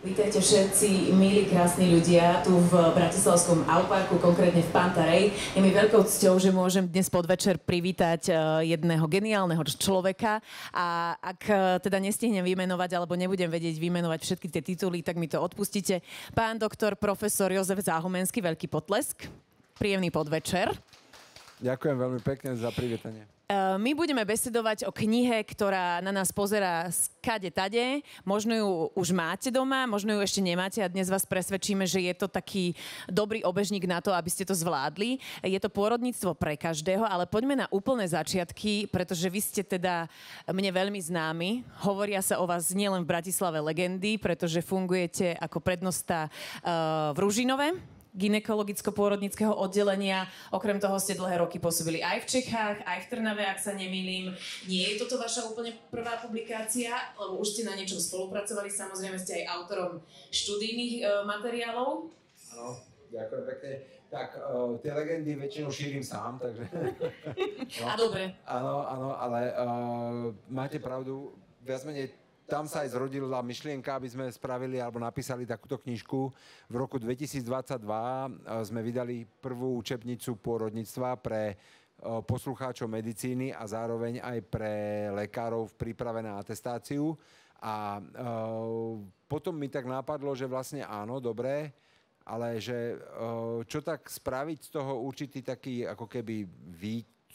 Vítajte všetci, milí, krásni ľudia, tu v Bratislavskom Auparku, konkrétne v Pantarej. Je mi veľkou cťou, že môžem dnes podvečer privítať jedného geniálneho človeka a ak teda nestihnem vymenovať alebo nebudem vedieť vymenovať všetky tie tituly, tak mi to odpustíte. Pán doktor profesor Jozef Záhumenský, veľký potlesk. Príjemný podvečer. Ďakujem veľmi pekne za privítanie. My budeme besedovať o knihe, ktorá na nás pozerá skade tade. Možno ju už máte doma, možno ju ešte nemáte a dnes vás presvedčíme, že je to taký dobrý obežník na to, aby ste to zvládli. Je to Pôrodníctvo pre každého, ale poďme na úplné začiatky, pretože vy ste teda mne veľmi známi. Hovoria sa o vás nielen v Bratislave legendy, pretože fungujete ako prednosta v Ružinove, gynekologicko-pôrodnického oddelenia. Okrem toho ste dlhé roky pôsobili aj v Čechách, aj v Trnave, ak sa nemýlim. Nie je toto vaša úplne prvá publikácia, lebo už ste na niečom spolupracovali, samozrejme ste aj autorom študijných materiálov. Áno, ďakujem pekne. Tak, tie legendy väčšinou šírim sám, takže... No, a dobre. Áno, ale máte pravdu, viac menej tam sa aj zrodila myšlienka, aby sme spravili alebo napísali takúto knižku. V roku 2022 sme vydali prvú učebnicu pôrodníctva pre poslucháčov medicíny a zároveň aj pre lekárov v príprave na atestáciu. A potom mi tak napadlo, že vlastne áno, dobré, ale že čo tak spraviť z toho určitý taký ako keby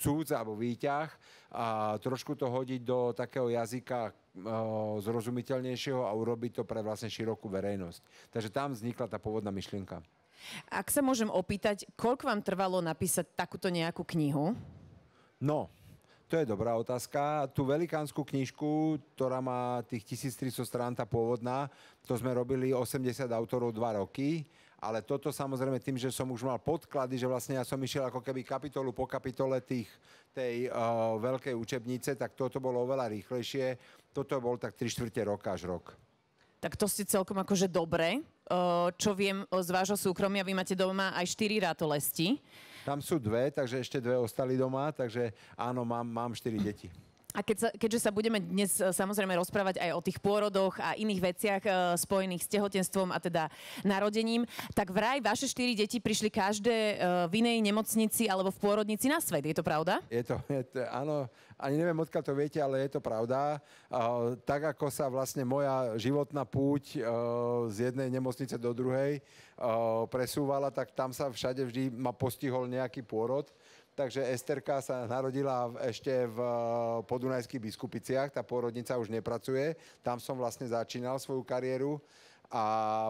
cúc alebo výťah a trošku to hodiť do takého jazyka zrozumiteľnejšieho a urobiť to pre vlastne širokú verejnosť. Takže tam vznikla tá pôvodná myšlienka. Ak sa môžem opýtať, koľko vám trvalo napísať takúto nejakú knihu? No, to je dobrá otázka. Tú velikánsku knižku, ktorá má tých 1300 strán, tá pôvodná, to sme robili 80 autorov 2 roky. Ale toto samozrejme tým, že som už mal podklady, že vlastne ja som išiel ako keby kapitolu po kapitole tej veľkej učebnice, tak toto bolo oveľa rýchlejšie. Toto bol tak 3/4 roka až rok. Tak to ste celkom akože dobre. Čo viem z vášho súkromia, vy máte doma aj 4 ratolesti. Tam sú 2, takže ešte 2 ostali doma, takže áno, mám 4 deti. A keďže sa budeme dnes samozrejme rozprávať aj o tých pôrodoch a iných veciach spojených s tehotenstvom a teda narodením, tak vraj vaše 4 deti prišli každé v inej nemocnici alebo v pôrodnici na svet. Je to pravda? Je to áno, ani neviem, odkiaľ to viete, ale je to pravda. Tak ako sa vlastne moja životná púť z jednej nemocnice do druhej presúvala, tak tam sa všade vždy ma postihol nejaký pôrod. Takže Esterka sa narodila ešte v Podunajských Biskupiciach, tá pôrodnica už nepracuje, tam som vlastne začínal svoju kariéru a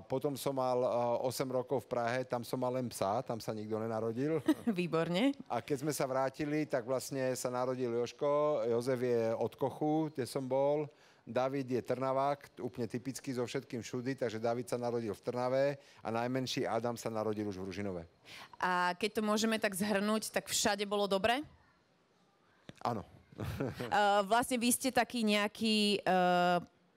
potom som mal 8 rokov v Prahe, tam som mal len psa, tam sa nikto nenarodil. Výborne. A keď sme sa vrátili, tak vlastne sa narodil Jožko, Jozef je od Kochu, kde som bol, David je Trnavák, úplne typický zo všetkým všudy, takže David sa narodil v Trnave a najmenší Adam sa narodil už v Ružinove. A keď to môžeme tak zhrnúť, tak všade bolo dobre? Áno. Vlastne vy ste taký nejaký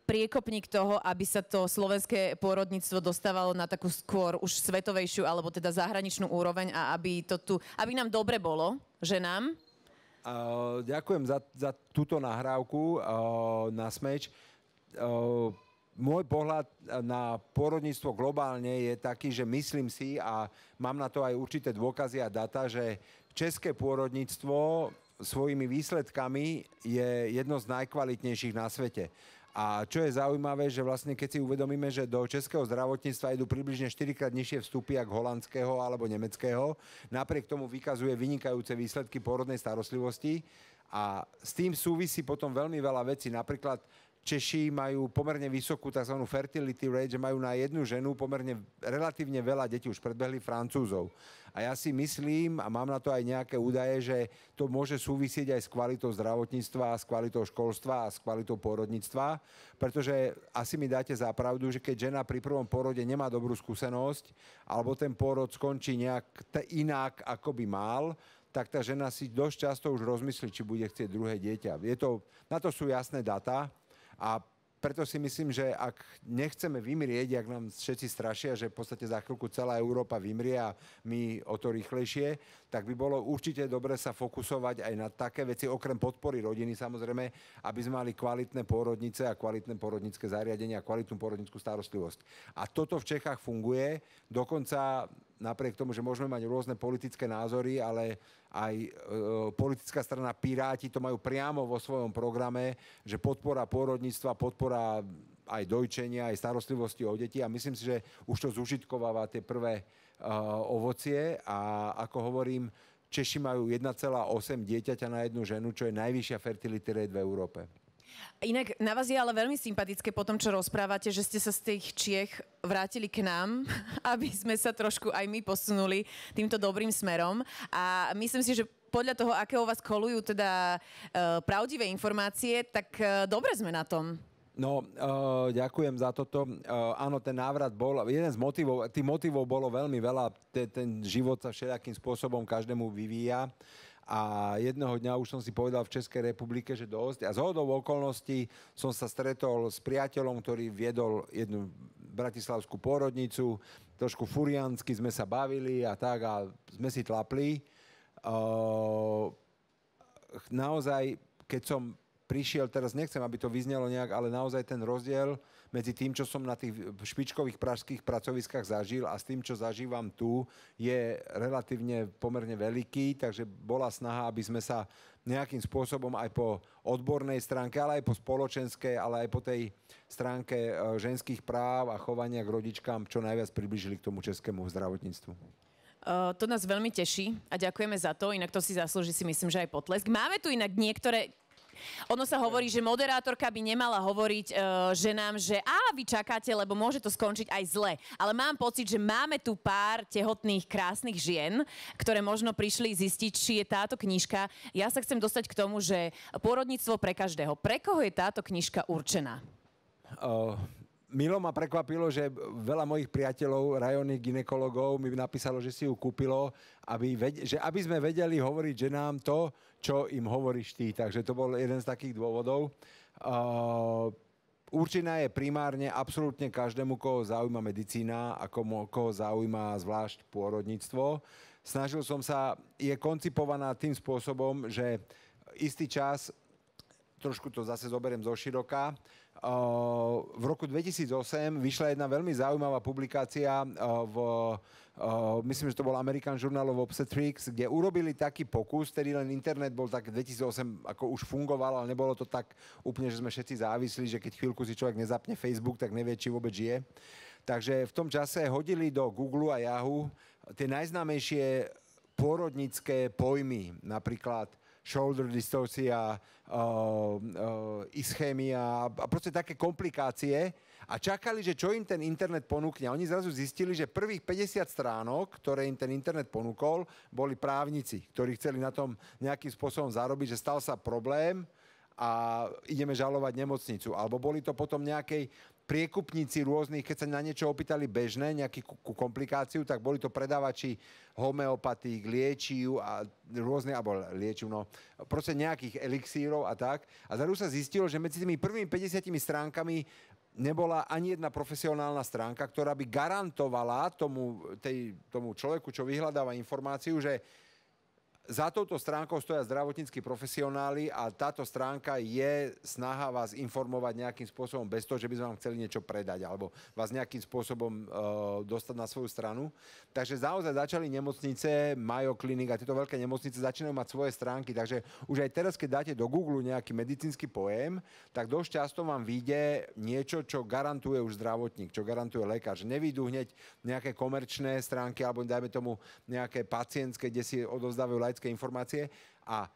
priekopník toho, aby sa to slovenské pôrodníctvo dostávalo na takú skôr už svetovejšiu alebo teda zahraničnú úroveň a aby nám dobre bolo, ženám. Ďakujem za túto nahrávku na Smeč. Môj pohľad na pôrodníctvo globálne je taký, že myslím si, a mám na to aj určité dôkazy a data, že české pôrodníctvo svojimi výsledkami je jedno z najkvalitnejších na svete. A čo je zaujímavé, že vlastne keď si uvedomíme, že do českého zdravotníctva idú približne 4-krát nižšie vstupy ako holandského alebo nemeckého, napriek tomu vykazuje vynikajúce výsledky pôrodnej starostlivosti a s tým súvisí potom veľmi veľa vecí. Napríklad Češi majú pomerne vysokú tzv. Fertility rate, že majú na jednu ženu pomerne relatívne veľa detí, už predbehli Francúzov. A ja si myslím, a mám na to aj nejaké údaje, že to môže súvisieť aj s kvalitou zdravotníctva, s kvalitou školstva a s kvalitou pôrodníctva, pretože asi mi dáte za pravdu, že keď žena pri prvom pôrode nemá dobrú skúsenosť, alebo ten pôrod skončí nejak inak, ako by mal, tak tá žena si dosť často už rozmyslí, či bude chcieť druhé dieťa. Na to sú jasné dáta. A preto si myslím, že ak nechceme vymrieť, ak nám všetci strašia, že v podstate za chvíľku celá Európa vymrie a my o to rýchlejšie, tak by bolo určite dobre sa fokusovať aj na také veci, okrem podpory rodiny samozrejme, aby sme mali kvalitné pôrodnice a kvalitné pôrodnické zariadenia a kvalitnú pôrodnickú starostlivosť. A toto v Čechách funguje, dokonca napriek tomu, že môžeme mať rôzne politické názory, ale aj politická strana Piráti to majú priamo vo svojom programe, že podpora pôrodníctva, podpora aj dojčenia, aj starostlivosti o deti a myslím si, že už to zužitkováva tie prvé ovocie a ako hovorím, Češi majú 1,8 dieťaťa na jednu ženu, čo je najvyššia fertility rate v Európe. Inak na vás je ale veľmi sympatické po tom, čo rozprávate, že ste sa z tých Čiech vrátili k nám, aby sme sa trošku aj my posunuli týmto dobrým smerom. A myslím si, že podľa toho, aké o vás kolujú teda pravdivé informácie, tak dobre sme na tom. No, ďakujem za toto. Áno, ten návrat bol, jeden z motivov, tých motivov bolo veľmi veľa, ten život sa všelijakým spôsobom každému vyvíja. A jedného dňa už som si povedal v Českej republike, že dosť. A zhodou okolností som sa stretol s priateľom, ktorý viedol jednu bratislavskú pôrodnicu. Trošku furiansky sme sa bavili a tak a sme si tlapli. Naozaj, keď som prišiel, teraz nechcem, aby to vyznelo nejak, ale naozaj ten rozdiel medzi tým, čo som na tých špičkových pražských pracoviskách zažil a s tým, čo zažívam tu, je relatívne pomerne veľký, takže bola snaha, aby sme sa nejakým spôsobom aj po odbornej stránke, ale aj po spoločenskej, ale aj po tej stránke ženských práv a chovania k rodičkám čo najviac priblížili k tomu českému zdravotníctvu. To nás veľmi teší a ďakujeme za to, inak to si zaslúži si myslím, že aj potlesk. Máme tu inak niektoré... Ono sa hovorí, že moderátorka by nemala hovoriť ženám, že vy čakáte, lebo môže to skončiť aj zle. Ale mám pocit, že máme tu pár tehotných, krásnych žien, ktoré možno prišli zistiť, či je táto knižka. Ja sa chcem dostať k tomu, že pôrodníctvo pre každého. Pre koho je táto knižka určená? Milo ma prekvapilo, že veľa mojich priateľov, rajонných gynekologov mi napísalo, že si ju kúpilo, aby sme vedeli hovoriť ženám to, čo im hovoríš ty. Takže to bol jeden z takých dôvodov. Určená je primárne absolútne každému, koho zaujíma medicína a koho zaujíma zvlášť pôrodníctvo. Snažil som sa, je koncipovaná tým spôsobom, že istý čas, trošku to zase zoberiem zo široka, v roku 2008 vyšla jedna veľmi zaujímavá publikácia myslím, že to bol American Journal of Obstetrics, kde urobili taký pokus, ktorý len internet bol tak 2008, ako už fungoval, ale nebolo to tak úplne, že sme všetci závislí, že keď chvíľku si človek nezapne Facebook, tak nevie, či vôbec žije. Takže v tom čase hodili do Google a Yahoo tie najznámejšie pôrodnické pojmy, napríklad shoulder dystorcia, ischémia a proste také komplikácie a čakali, že čo im ten internet ponúkne. Oni zrazu zistili, že prvých 50 stránok, ktoré im ten internet ponúkol, boli právnici, ktorí chceli na tom nejakým spôsobom zarobiť, že stal sa problém a ideme žalovať nemocnicu. Alebo boli to potom nejakej priekupníci rôznych, keď sa na niečo opýtali bežné, nejakú komplikáciu, tak boli to predávači homeopatík, liečiv a rôzne, alebo liečiv, no, proste nejakých elixírov a tak. A zrazu sa zistilo, že medzi tými prvými 50 stránkami nebola ani jedna profesionálna stránka, ktorá by garantovala tomu človeku, čo vyhľadáva informáciu, že za touto stránkou stoja zdravotníckí profesionáli a táto stránka je snaha vás informovať nejakým spôsobom bez toho, že by sme vám chceli niečo predať alebo vás nejakým spôsobom dostať na svoju stranu. Takže naozaj začali nemocnice, Mayo Clinic a tieto veľké nemocnice začínajú mať svoje stránky. Takže už aj teraz, keď dáte do Google nejaký medicínsky pojem, tak dosť často vám vyjde niečo, čo garantuje už zdravotník, čo garantuje lekár. Že nevyjdú hneď nejaké komerčné stránky alebo dajme tomu nejaké pacientské, kde si odovzdávajú laické informácie a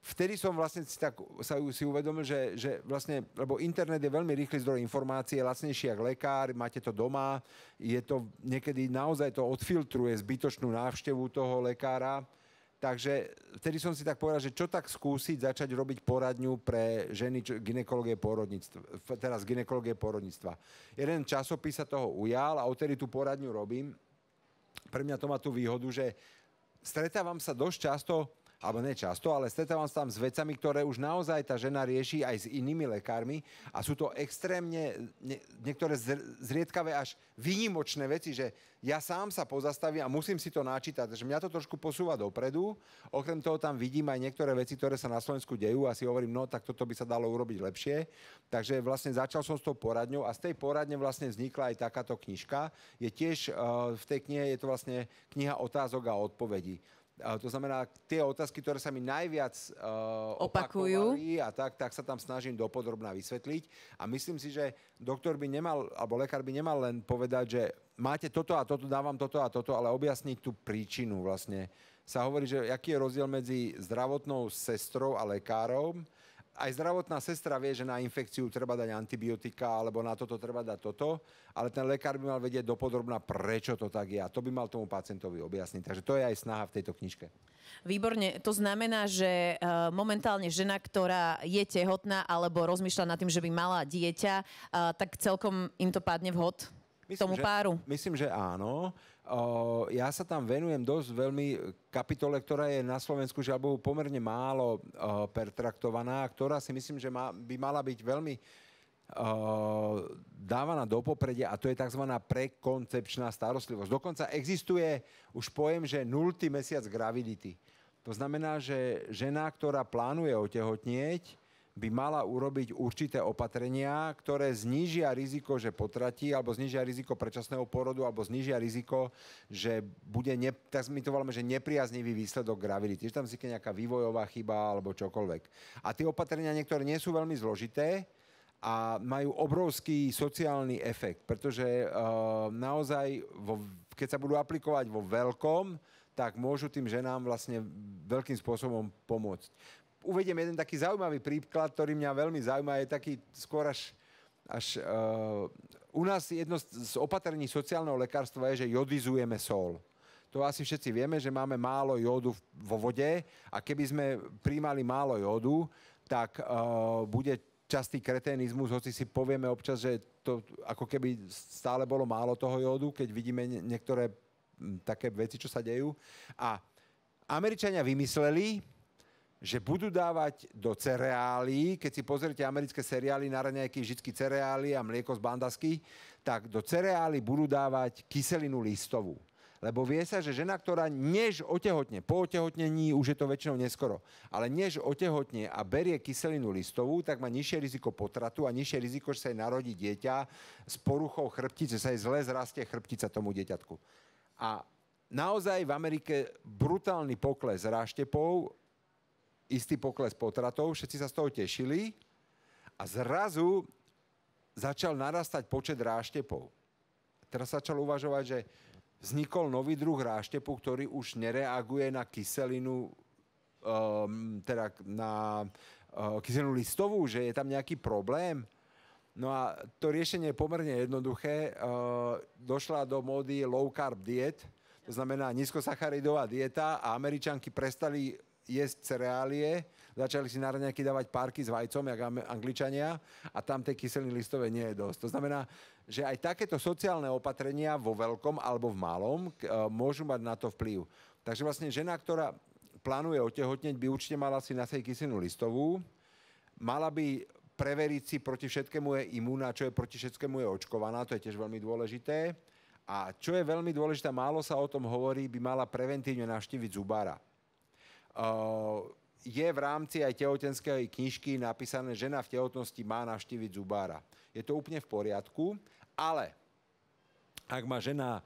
vtedy som vlastne si uvedomil, že vlastne, lebo internet je veľmi rýchly zdroj informácie, lacnejší ako lekár, máte to doma, je to niekedy naozaj to odfiltruje zbytočnú návštevu toho lekára, takže vtedy som si tak povedal, že čo tak skúsiť začať robiť poradňu pre ženy gynekológie pôrodníctva. Jeden časopis sa toho ujal a odtedy tú poradňu robím. Pre mňa to má tú výhodu, že stretávam sa dosť často alebo nie často, ale stretávam sa tam s vecami, ktoré už naozaj tá žena rieši aj s inými lekármi a sú to extrémne, niektoré zriedkavé až výnimočné veci, že ja sám sa pozastavím a musím si to načítať, že mňa to trošku posúva dopredu. Okrem toho tam vidím aj niektoré veci, ktoré sa na Slovensku dejú a si hovorím, no tak toto by sa dalo urobiť lepšie. Takže vlastne začal som s tou poradňou a z tej poradne vlastne vznikla aj takáto knižka. Je tiež v tej knihe, je to vlastne kniha otázok a odpovedí. To znamená, tie otázky, ktoré sa mi najviac opakovali a tak sa tam snažím dopodrobná vysvetliť. A myslím si, že doktor by nemal, alebo lekár by nemal len povedať, že máte toto a toto, dávam toto a toto, ale objasniť tú príčinu vlastne. Sa hovorí, že aký je rozdiel medzi zdravotnou sestrou a lekárom. Aj zdravotná sestra vie, že na infekciu treba dať antibiotika, alebo na toto treba dať toto, ale ten lekár by mal vedieť dopodrobná, prečo to tak je. A to by mal tomu pacientovi objasniť. Takže to je aj snaha v tejto knižke. Výborne. To znamená, že momentálne žena, ktorá je tehotná alebo rozmýšľa nad tým, že by mala dieťa, tak celkom im to padne vhod tomu páru? Myslím, že áno. Ja sa tam venujem dosť veľmi kapitole, ktorá je na Slovensku žiaľ Bohu pomerne málo pertraktovaná, ktorá si myslím, že by mala byť veľmi dávaná do popredia a to je tzv. Prekoncepčná starostlivosť. Dokonca existuje už pojem, že 0. mesiac gravidity. To znamená, že žena, ktorá plánuje otehotnieť, by mala urobiť určité opatrenia, ktoré znížia riziko, že potratí, alebo znížia riziko predčasného porodu, alebo znížia riziko, že bude, tak my to voláme, že nepriaznivý výsledok gravidity. Že tam vznikne nejaká vývojová chyba, alebo čokoľvek. A tie opatrenia niektoré nie sú veľmi zložité a majú obrovský sociálny efekt, pretože naozaj, keď sa budú aplikovať vo veľkom, tak môžu tým ženám vlastne veľkým spôsobom pomôcť. Uvediem jeden taký zaujímavý príklad, ktorý mňa veľmi zaujíma, je taký skôr až u nás jedno z opatrení sociálneho lekárstva je, že jodizujeme sol. To asi všetci vieme, že máme málo jódu vo vode a keby sme prijímali málo jódu, tak bude častý kreténizmus, hoci si povieme občas, že to ako keby stále bolo málo toho jódu, keď vidíme niektoré také veci, čo sa dejú. A Američania vymysleli, že budú dávať do cereálií, keď si pozrite americké seriály, na raňajky vždycky cereály a mlieko z bandasky, tak do cereály budú dávať kyselinu listovú. Lebo vie sa, že žena, ktorá než otehotne, po otehotnení už je to väčšinou neskoro, ale než otehotne a berie kyselinu listovú, tak má nižšie riziko potratu a nižšie riziko, že sa jej narodí dieťa s poruchou chrbtice, sa jej zle zrastie chrbtica tomu dieťatku. A naozaj v Amerike brutálny pokles ráštepov, istý pokles potratov, všetci sa z toho tešili a zrazu začal narastať počet ráštepov. Teraz začal uvažovať, že vznikol nový druh ráštepu, ktorý už nereaguje na kyselinu, teda na kyselinu listovú, že je tam nejaký problém. No a to riešenie je pomerne jednoduché. Došla do módy low carb diet, to znamená nízkosacharidová dieta a Američanky prestali jesť cereálie, začali si na raňajky dávať párky s vajcom, jak Angličania, a tam tej kyseliny listové nie je dosť. To znamená, že aj takéto sociálne opatrenia vo veľkom alebo v malom môžu mať na to vplyv. Takže vlastne žena, ktorá plánuje otehotneť, by určite mala si na tej kyselinu listovú, mala by preveriť si proti všetkému je imúna, čo je proti všetkému je očkovaná, to je tiež veľmi dôležité. A čo je veľmi dôležité, málo sa o tom hovorí, by mala preventívne navštíviť zubára. Je v rámci aj tehotenskej knižky napísané, že žena v tehotnosti má navštíviť zubára. Je to úplne v poriadku, ale ak má žena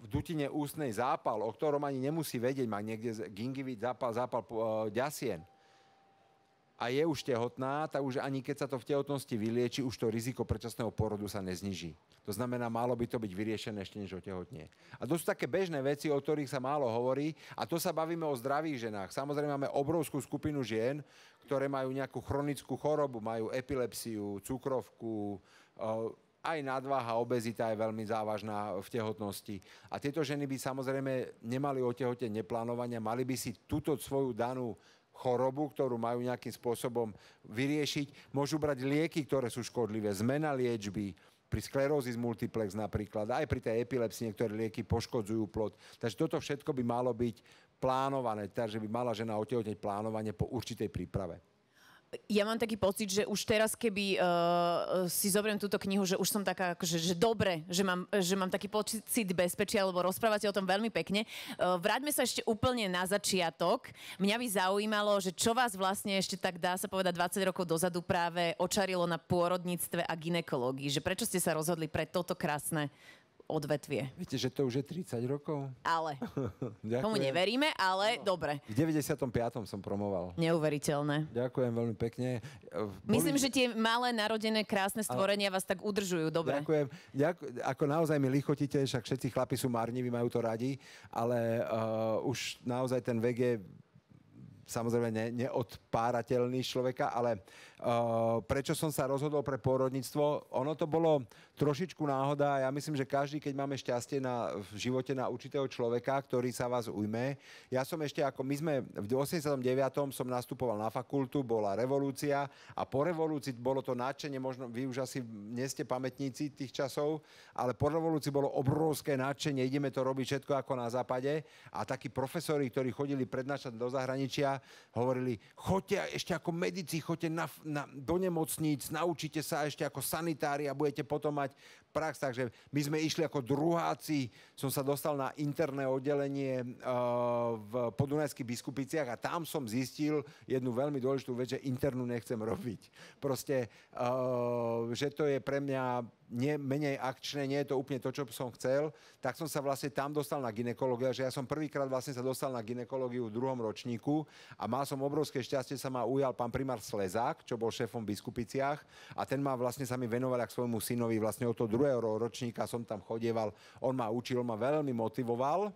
v dutine ústnej zápal, o ktorom ani nemusí vedieť, má niekde gingivit, zápal ďasien, a je už tehotná, tak už ani keď sa to v tehotnosti vylieči, už to riziko predčasného porodu sa nezniží. To znamená, malo by to byť vyriešené ešte než otehotnie. A to sú také bežné veci, o ktorých sa málo hovorí, a to sa bavíme o zdravých ženách. Samozrejme máme obrovskú skupinu žien, ktoré majú nejakú chronickú chorobu, majú epilepsiu, cukrovku, aj nadváha, obezita je veľmi závažná v tehotnosti. A tieto ženy by samozrejme nemali otehotnieť neplánovania, mali by si túto svoju danú chorobu, ktorú majú nejakým spôsobom vyriešiť. Môžu brať lieky, ktoré sú škodlivé, zmena liečby, pri sklerózis multiplex napríklad, aj pri tej epilepsii niektoré lieky poškodzujú plod. Takže toto všetko by malo byť plánované, takže by mala žena otehotneť plánovanie po určitej príprave. Ja mám taký pocit, že už teraz, keby si zoberiem túto knihu, že už som taká, akože, že dobre, že mám taký pocit bezpečia, lebo rozprávate o tom veľmi pekne. Vráťme sa ešte úplne na začiatok. Mňa by zaujímalo, že čo vás vlastne ešte tak dá sa povedať 20 rokov dozadu práve očarilo na pôrodníctve a gynekológii. Že prečo ste sa rozhodli pre toto krásne odvetvie? Viete, že to už je 30 rokov? Ale. Tomu neveríme, ale dobre. V 95. som promoval. Neuveriteľné. Ďakujem veľmi pekne. Myslím, že tie malé, narodené, krásne stvorenia vás tak udržujú. Dobre. Ďakujem. Ako naozaj mi lichotíte, však všetci chlapi sú marniví, majú to radi, ale už naozaj ten vek je samozrejme neodpárateľný človeka, ale prečo som sa rozhodol pre pôrodníctvo? Ono to bolo trošičku náhoda. Ja myslím, že každý, keď máme šťastie v živote na určitého človeka, ktorý sa vás ujme. Ja som ešte my sme v 89. som nastupoval na fakultu, bola revolúcia a po revolúcii bolo to nadšenie, možno vy už asi nie ste pamätníci tých časov, ale po revolúcii bolo obrovské nadšenie, ideme to robiť všetko ako na západe a takí profesori, ktorí chodili prednášať do zahraničia, hovorili, choďte ešte ako medici, choďte do nemocníc, naučite sa ešte ako sanitári a budete potom mať prax. Takže my sme išli ako druháci, som sa dostal na interné oddelenie v Podunajských Biskupiciach a tam som zistil jednu veľmi dôležitú vec, že internú nechcem robiť. Proste, že to je pre mňa menej akčné, nie je to úplne to, čo som chcel, tak som sa vlastne tam dostal na gynekológiu, že ja som prvýkrát vlastne sa dostal na gynekológiu v 2. ročníku a mal som obrovské šťastie, sa ma ujal pán primár Slezák, čo bol šéfom v Biskupiciach a ten ma vlastne sa mi venoval ako svojmu synovi, vlastne od toho 2. ročníka som tam chodieval, on ma učil, ma veľmi motivoval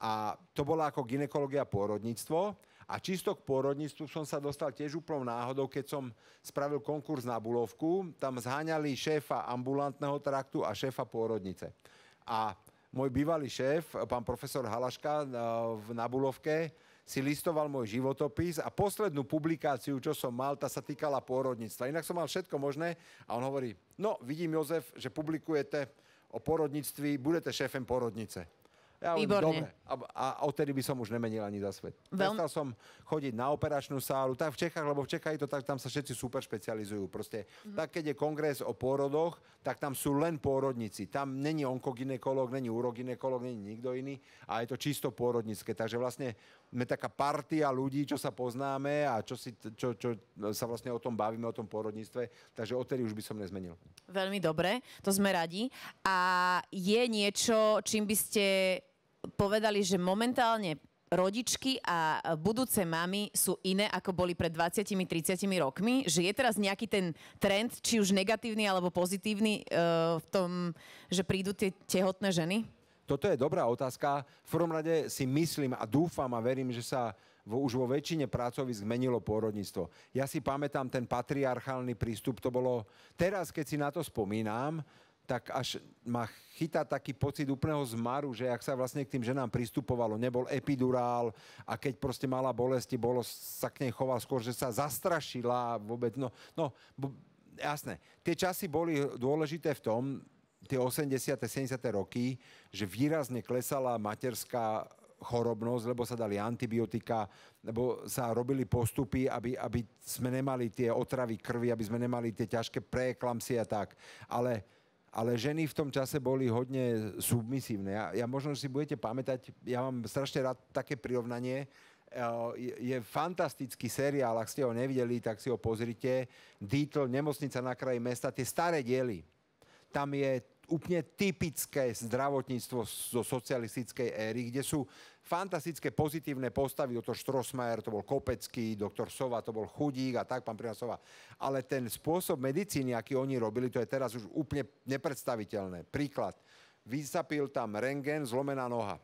a to bola ako gynekológia pôrodníctvo. A čisto k pôrodníctvu som sa dostal tiež úplnou náhodou, keď som spravil konkurs na Bulovku. Tam zháňali šéfa ambulantného traktu a šéfa pôrodnice. A môj bývalý šéf, pán profesor Halaška na Bulovke, si listoval môj životopis a poslednú publikáciu, čo som mal, tá sa týkala pôrodníctva. Inak som mal všetko možné a on hovorí, no vidím, Jozef, že publikujete o pôrodníctvi, budete šéfem pôrodnice. Ja Výborne. Dobre. A odtedy by som už nemenil ani za svet. Prestal som chodiť na operačnú sálu, tak v Čechách, lebo v Čechách to tak, tam sa všetci super špecializujú. Proste, tak keď je kongres o pôrodoch, tak tam sú len pôrodníci. Tam není onkogynekológ, není urogynekológ, není nikto iný a je to čisto pôrodnícke. Takže vlastne sme taká partia ľudí, čo sa poznáme a čo sa vlastne o tom bavíme, o tom pôrodníctve. Takže odtedy už by som nezmenil. Veľmi dobre, to sme radi. A je niečo, čím by ste povedali, že momentálne rodičky a budúce mamy sú iné, ako boli pred 20-30 rokmi? Že je teraz nejaký ten trend, či už negatívny alebo pozitívny v tom, že prídu tie tehotné ženy? Toto je dobrá otázka. V prvom rade si myslím a dúfam a verím, že sa už vo väčšine pracovísk zmenilo pôrodníctvo. Ja si pamätám ten patriarchálny prístup, to bolo teraz, keď si na to spomínam, tak až ma chytá taký pocit úplného zmaru, že ak sa vlastne k tým ženám pristupovalo, nebol epidurál a keď proste mala bolesti, sa k nej choval skôr, že sa zastrašila vôbec. Jasné. Tie časy boli dôležité v tom, tie 80. 70. roky, že výrazne klesala materská chorobnosť, lebo sa dali antibiotika, lebo sa robili postupy, aby sme nemali tie otravy krvi, aby sme nemali tie ťažké preeklamsie a tak. Ale ženy v tom čase boli hodne submisívne. Ja možno si budete pamätať, ja mám strašne rád také prirovnanie. Je fantastický seriál, ak ste ho nevideli, tak si ho pozrite. Dietl, Nemocnica na kraji mesta, tie staré diely. Tam je úplne typické zdravotníctvo zo socialistickej éry, kde sú fantastické pozitívne postavy, doktor Strossmayer, to bol Kopecký, doktor Sova, to bol Chudík a tak, pán primár Sova. Ale ten spôsob medicíny, aký oni robili, to je teraz už úplne nepredstaviteľné. Príklad. Vysapil tam rentgen, zlomená noha.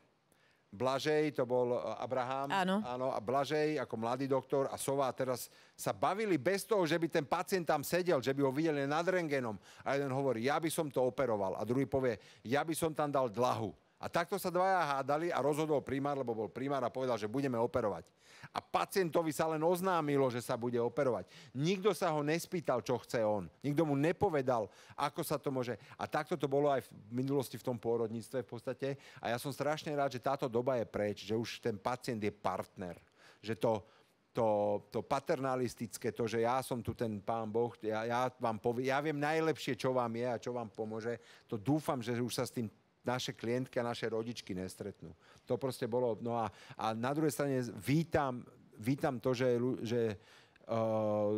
Blažej, to bol Abraham, áno, a Blažej ako mladý doktor a Sova teraz sa bavili bez toho, že by ten pacient tam sedel, že by ho videli nad rentgenom. A jeden hovorí, ja by som to operoval. A druhý povie, ja by som tam dal dlahu. A takto sa dvaja hádali a rozhodol primár, lebo bol primár a povedal, že budeme operovať. A pacientovi sa len oznámilo, že sa bude operovať. Nikto sa ho nespýtal, čo chce on. Nikto mu nepovedal, ako sa to môže. A takto to bolo aj v minulosti v tom pôrodníctve v podstate. A ja som strašne rád, že táto doba je preč, že už ten pacient je partner. Že to paternalistické, to, že ja som tu ten pán Boh, ja vám poviem, ja viem najlepšie, čo vám je a čo vám pomôže, to dúfam, že už sa s tým naše klientky a naše rodičky nestretnú. To proste bolo, no a na druhej strane vítam to, že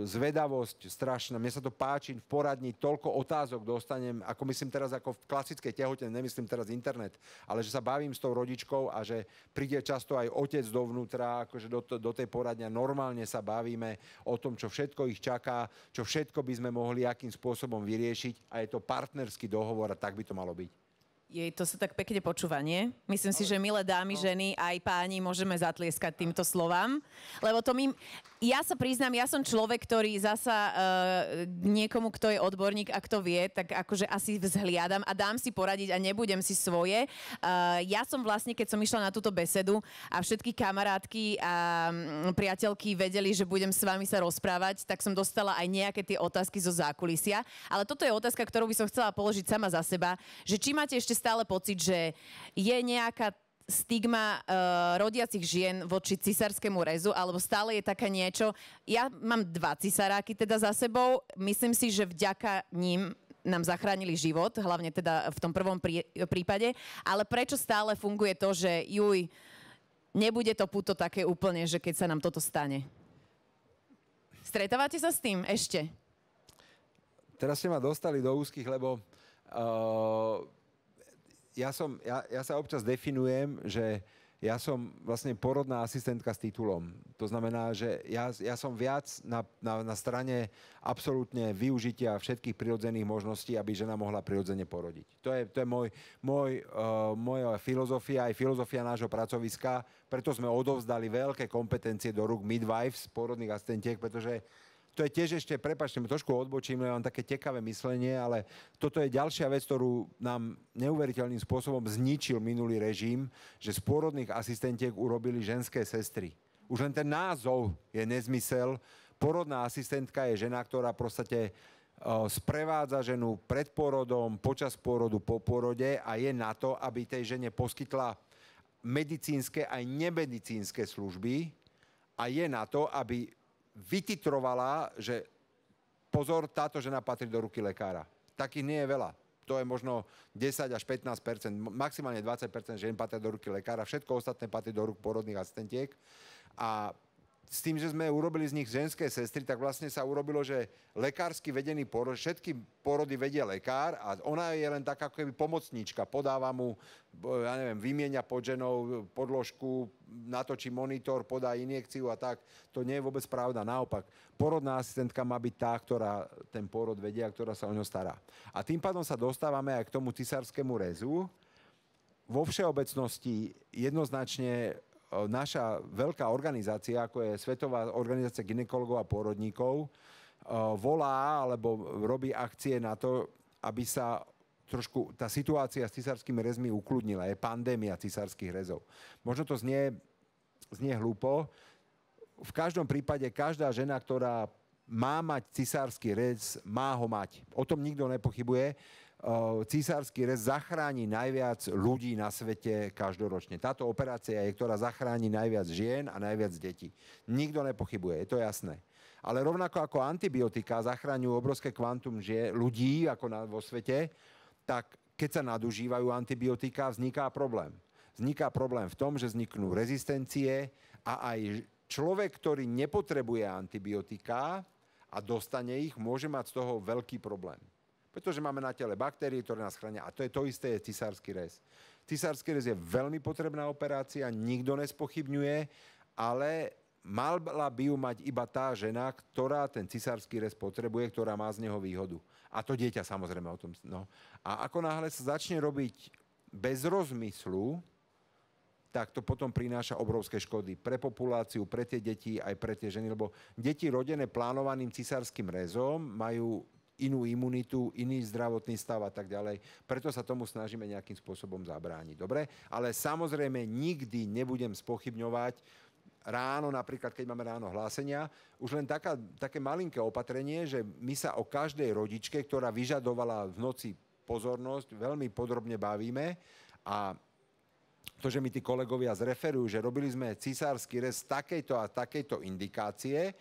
zvedavosť strašná. Mne sa to páči, v poradni toľko otázok dostanem, ako myslím teraz ako v klasickej tehote, nemyslím teraz internet, ale že sa bavím s tou rodičkou a že príde často aj otec dovnútra, akože do tej poradne a normálne sa bavíme o tom, čo všetko ich čaká, čo všetko by sme mohli akým spôsobom vyriešiť a je to partnerský dohovor a tak by to malo byť. To sa tak pekne počúva, nie? Myslím si, že milé dámy, ženy, aj páni, môžeme zatlieskať týmto slovám. Lebo ja sa priznám, ja som človek, ktorý zasa niekomu, kto je odborník a kto vie, tak akože asi vzhliadam a dám si poradiť a nebudem si svoje. Ja som vlastne, keď som išla na túto besedu a všetky kamarátky a priateľky vedeli, že budem s vami sa rozprávať, tak som dostala aj nejaké tie otázky zo zákulisia. Ale toto je otázka, ktorú by som chcela položiť sama za seba, že či máte ešte stále pocit, že je nejaká stigma rodiacich žien voči cisárskému rezu, alebo stále je také niečo. Ja mám 2 cisáráky teda za sebou. Myslím si, že vďaka ním nám zachránili život, hlavne teda v tom prvom prípade. Ale prečo stále funguje to, že nebude to puto také úplne, že keď sa nám toto stane? Stretávate sa s tým ešte? Teraz ste ma dostali do úzkých, lebo ja sa občas definujem, že ja som vlastne porodná asistentka s titulom. To znamená, že ja som viac na strane absolútne využitia všetkých prirodzených možností, aby žena mohla prirodzene porodiť. To je moja filozofia, aj filozofia nášho pracoviska. Preto sme odovzdali veľké kompetencie do rúk midwives, porodných asistentiek, pretože to je tiež ešte, prepáčte, trošku odbočím, mám také tekavé myslenie, ale toto je ďalšia vec, ktorú nám neuveriteľným spôsobom zničil minulý režim, že z pôrodných asistentiek urobili ženské sestry. Už len ten názov je nezmysel. Porodná asistentka je žena, ktorá proste sprevádza ženu pred porodom, počas pôrodu, po porode a je na to, aby tej žene poskytla medicínske aj nemedicínske služby a je na to, aby vytitrovala, že pozor, táto žena patrí do ruky lekára. Takých nie je veľa. To je možno 10 až 15%, maximálne 20% žien patrí do ruky lekára, všetko ostatné patrí do rúk porodných asistentiek. A s tým, že sme urobili z nich ženské sestry, tak vlastne sa urobilo, že lekársky vedený porod, všetky porody vedie lekár a ona je len taká ako keby pomocníčka. Podáva mu, ja neviem, vymieňa pod ženou podložku, natočí monitor, podá injekciu a tak. To nie je vôbec pravda. Naopak, porodná asistentka má byť tá, ktorá ten porod vedie a ktorá sa o ňo stará. A tým pádom sa dostávame aj k tomu cisárskému rezu. Vo všeobecnosti jednoznačne naša veľká organizácia, ako je Svetová organizácia gynekologov a pôrodníkov, volá alebo robí akcie na to, aby sa trošku tá situácia s cisárskymi rezmi ukludnila. Je pandémia cisárskych rezov. Možno to znie hlúpo. V každom prípade každá žena, ktorá má mať cisársky rez, má ho mať. O tom nikto nepochybuje. Cisársky rez zachráni najviac ľudí na svete každoročne. Táto operácia je, ktorá zachráni najviac žien a najviac detí. Nikto nepochybuje, je to jasné. Ale rovnako ako antibiotika zachráňujú obrovské kvantum ľudí ako vo svete, tak keď sa nadužívajú antibiotika, vzniká problém. Vzniká problém v tom, že vzniknú rezistencie a aj človek, ktorý nepotrebuje antibiotika a dostane ich, môže mať z toho veľký problém. Pretože máme na tele baktérie, ktoré nás chránia. A to je to isté, je cisársky rez. Cisársky rez je veľmi potrebná operácia, nikto nespochybňuje, ale mala by ju mať iba tá žena, ktorá ten cisársky rez potrebuje, ktorá má z neho výhodu. A to dieťa samozrejme o tom. No. A ako náhle sa začne robiť bez rozmyslu, tak to potom prináša obrovské škody pre populáciu, pre tie deti, aj pre tie ženy, lebo deti rodené plánovaným cisárskym rezom majú inú imunitu, iný zdravotný stav a tak ďalej. Preto sa tomu snažíme nejakým spôsobom zabrániť. Dobre? Ale samozrejme nikdy nebudem spochybňovať ráno, napríklad keď máme ráno hlásenia, už len také malinké opatrenie, že my sa o každej rodičke, ktorá vyžadovala v noci pozornosť, veľmi podrobne bavíme a to, že mi tí kolegovia zreferujú, že robili sme cisársky rez takejto a takejto indikácie,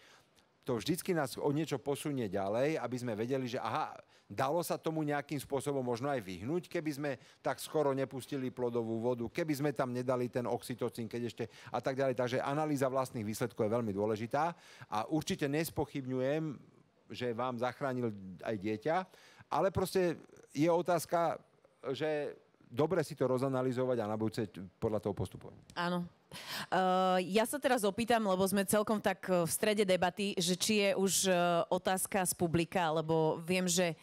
to vždycky nás o niečo posunie ďalej, aby sme vedeli, že aha, dalo sa tomu nejakým spôsobom možno aj vyhnúť, keby sme tak skoro nepustili plodovú vodu, keby sme tam nedali ten oxytocín, keď ešte a tak ďalej. Takže analýza vlastných výsledkov je veľmi dôležitá a určite nespochybňujem, že vám zachránil aj dieťa, ale proste je otázka, že dobre si to rozanalizovať a na budúce podľa toho postupovať. Áno. Ja sa teraz opýtam, lebo sme celkom tak v strede debaty, že či je už otázka z publika, lebo viem, že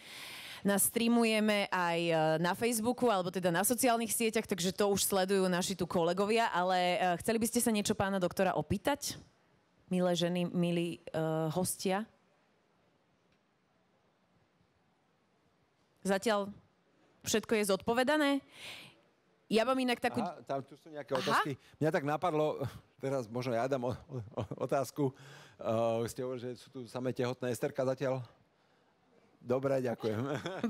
nás streamujeme aj na Facebooku, alebo teda na sociálnych sieťach, takže to už sledujú naši tu kolegovia, ale chceli by ste sa niečo pána doktora opýtať? Milé ženy, milí hostia? Zatiaľ všetko je zodpovedané? Ja mám inak takú... Aha, tam tu sú nejaké otázky. Mňa tak napadlo, teraz možno ja dám otázku. Ste hovorili, že sú tu samé tehotné. Esterka zatiaľ? Dobre, ďakujem.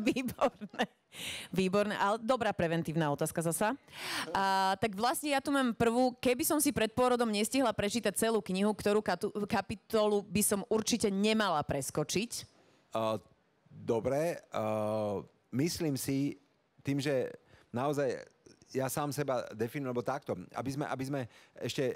Výborné. Výborné, ale dobrá preventívna otázka zasa. Tak vlastne ja tu mám prvú. Keby som si pred pôrodom nestihla prečítať celú knihu, ktorú kapitolu by som určite nemala preskočiť? Dobre. Myslím si, tým, že naozaj ja sám seba definujem, lebo takto, aby sme ešte,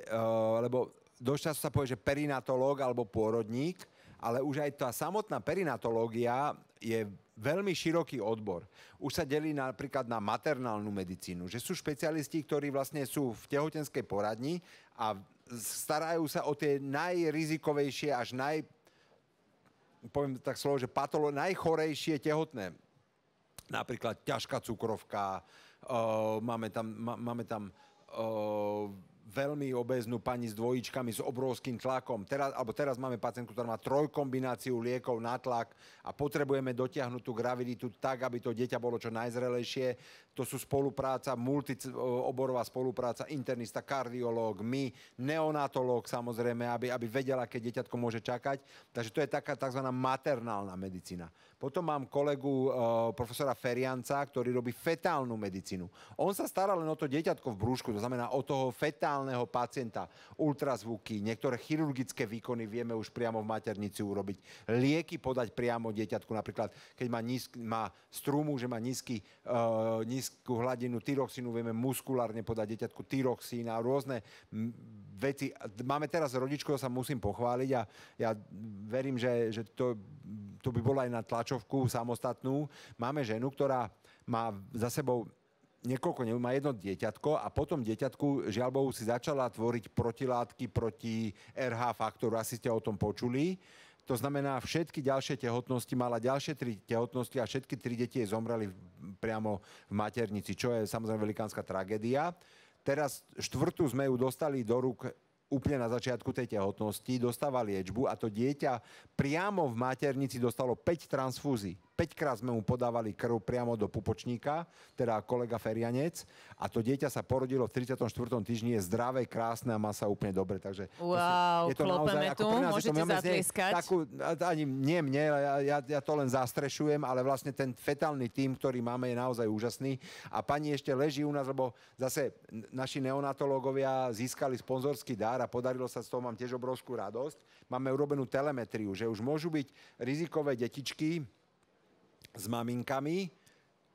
lebo dosť často sa povie, že perinatológ alebo pôrodník, ale už aj tá samotná perinatológia je veľmi široký odbor. Už sa delí napríklad na maternálnu medicínu, že sú špecialisti, ktorí vlastne sú v tehotenskej poradni a starajú sa o tie najrizikovejšie až poviem tak slovo, že najchorejšie tehotné. Napríklad ťažká cukrovka, máme tam veľmi obéznu pani s dvojičkami, s obrovským tlakom. Teraz máme pacientku, ktorá má trojkombináciu liekov na tlak a potrebujeme dotiahnuť tú graviditu tak, aby to dieťa bolo čo najzrelejšie. To sú spolupráca, multioborová spolupráca, internista, kardiológ, my, neonatológ samozrejme, aby vedela, aké dieťatko môže čakať. Takže to je taká tzv. Maternálna medicína. Potom mám kolegu profesora Ferianca, ktorý robí fetálnu medicínu. On sa stará len o to dieťatko v brúšku, to znamená o toho fetálneho pacienta. Ultrazvuky, niektoré chirurgické výkony vieme už priamo v maternici urobiť. Lieky podať priamo dieťatku, napríklad keď má strúmu, že má nízku hladinu tyroxínu, vieme muskulárne podať dieťatku tyroxín a rôzne veci. Máme teraz rodičku, sa musím pochváliť a ja verím, že to by bolo aj na tlačovku samostatnú. Máme ženu, ktorá má za sebou má jedno dieťatko a potom dieťatku, žiaľ Bohu, si začala tvoriť protilátky proti RH faktoru. Asi ste o tom počuli. To znamená, všetky ďalšie tehotnosti, mala ďalšie 3 tehotnosti a všetky 3 deti jej zomreli priamo v maternici, čo je samozrejme velikánska tragédia. Teraz 4. sme ju dostali do rúk úplne na začiatku tej tehotnosti, dostáva liečbu a to dieťa priamo v maternici dostalo 5 transfúzií. 5-krát sme mu podávali krv priamo do pupočníka, teda kolega Ferianec, a to dieťa sa porodilo v 34. týždni, je zdravé, krásne a má sa úplne dobre. Takže wow, je to naozaj, tu, môžete zatlieskať. Ani nie mne, ja to len zastrešujem, ale vlastne ten fetálny tím, ktorý máme, je naozaj úžasný. A pani ešte leží u nás, lebo zase naši neonatológovia získali sponzorský dar a podarilo sa z toho, mám tiež obrovskú radosť. Máme urobenú telemetriu, že už môžu byť rizikové detičky s maminkami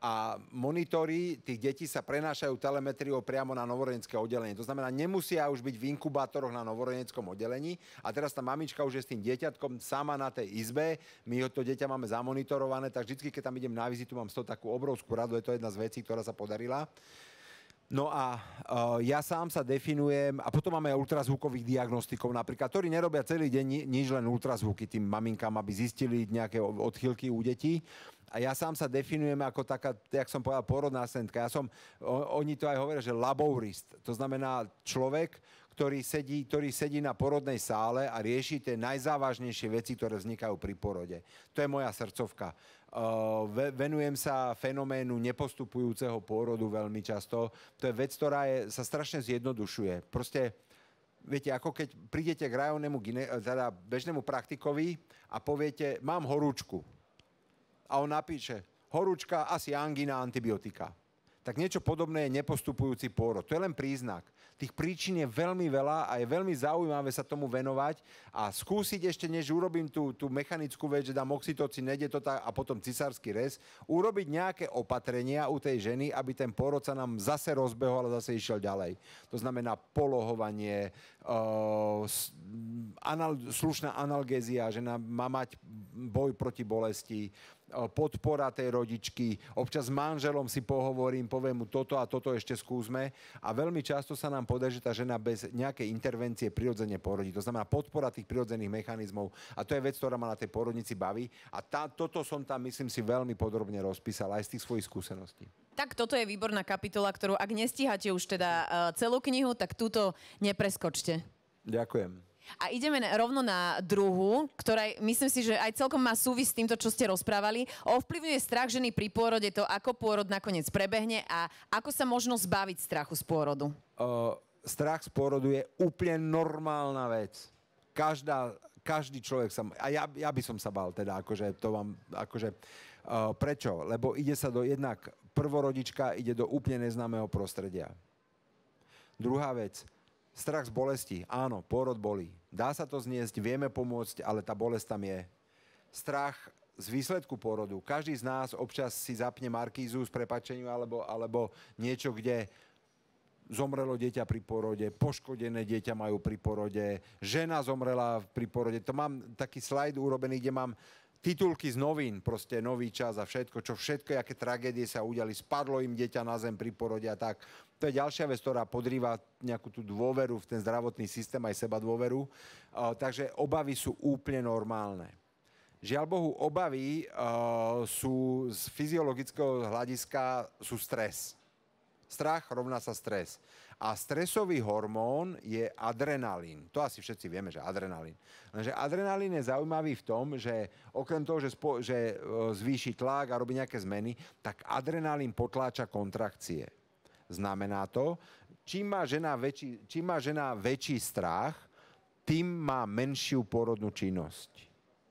a monitory tých detí sa prenášajú telemetriou priamo na novorodenské oddelenie. To znamená, nemusia už byť v inkubátoroch na novorodenskom oddelení a teraz tá mamička už je s tým dieťatkom sama na tej izbe, my to dieťa máme zamonitorované, tak vždy, keď tam idem na vizitu, mám z toho takú obrovskú radu, je to jedna z vecí, ktorá sa podarila. No a ja sám sa definujem, a potom máme aj ultrazvukových diagnostikov napríklad, ktorí nerobia celý deň nič, len ultrazvuky tým maminkám, aby zistili nejaké odchýlky u detí. A ja sám sa definujem ako taká, jak som povedal, porodná asistentka. Oni to aj hovoria, že labourist. To znamená človek, ktorý sedí na porodnej sále a rieši tie najzávažnejšie veci, ktoré vznikajú pri porode. To je moja srdcovka. Venujem sa fenoménu nepostupujúceho pôrodu veľmi často. To je vec, ktorá sa strašne zjednodušuje. Proste, viete, ako keď prídete k rajónnemu teda bežnému praktikovi a poviete, mám horúčku. A on napíše, horúčka, asi angína, antibiotika. Tak niečo podobné je nepostupujúci pôrod. To je len príznak. Tých príčin je veľmi veľa a je veľmi zaujímavé sa tomu venovať a skúsiť ešte, než urobím tú mechanickú vec, že dám oxytocín, nejde to tak a potom cisársky rez, urobiť nejaké opatrenia u tej ženy, aby ten pôrod sa nám zase rozbehol a zase išiel ďalej. To znamená polohovanie, slušná analgézia, žena má mať boj proti bolesti, podpora tej rodičky, občas s manželom si pohovorím, poviem mu toto a toto ešte skúsme a veľmi často sa nám podarí, že tá žena bez nejakej intervencie prirodzene porodí. To znamená podpora tých prirodzených mechanizmov a to je vec, ktorá ma na tej porodnici baví a toto som tam, myslím si, veľmi podrobne rozpísal aj z tých svojich skúseností. Tak toto je výborná kapitola, ktorú ak nestíhate už teda celú knihu, tak túto nepreskočte. Ďakujem. A ideme rovno na druhú, ktorá myslím si, že aj celkom má súvis s týmto, čo ste rozprávali. Ovplyvňuje strach ženy pri pôrode to, ako pôrod nakoniec prebehne a ako sa možno zbaviť strachu z pôrodu? Strach z pôrodu je úplne normálna vec. Každý človek sa... A ja by som sa bál, teda, prečo? Lebo ide sa jednak prvorodička ide do úplne neznámeho prostredia. Druhá vec, strach z bolesti. Áno, pôrod bolí. Dá sa to zniesť, vieme pomôcť, ale tá bolesť tam je. Strach z výsledku pôrodu. Každý z nás občas si zapne markízu s prepáčením alebo niečo, kde zomrelo dieťa pri porode, poškodené dieťa majú pri porode, žena zomrela pri porode. To mám taký slajd urobený, kde mám titulky z novín, proste Nový čas a všetko, aké tragédie sa udiali, spadlo im dieťa na zem pri porode a tak. To je ďalšia vec, ktorá podrýva nejakú tú dôveru v ten zdravotný systém, aj seba dôveru. Takže obavy sú úplne normálne. Žiaľ Bohu, obavy sú z fyziologického hľadiska sú stres. Strach rovná sa stres. A stresový hormón je adrenalín. To asi všetci vieme, že adrenalín. Lenže adrenalín je zaujímavý v tom, že okrem toho, že zvýši tlak a robí nejaké zmeny, tak adrenalín potláča kontrakcie. Znamená to, čím má žena väčší strach, tým má menšiu pôrodnú činnosť.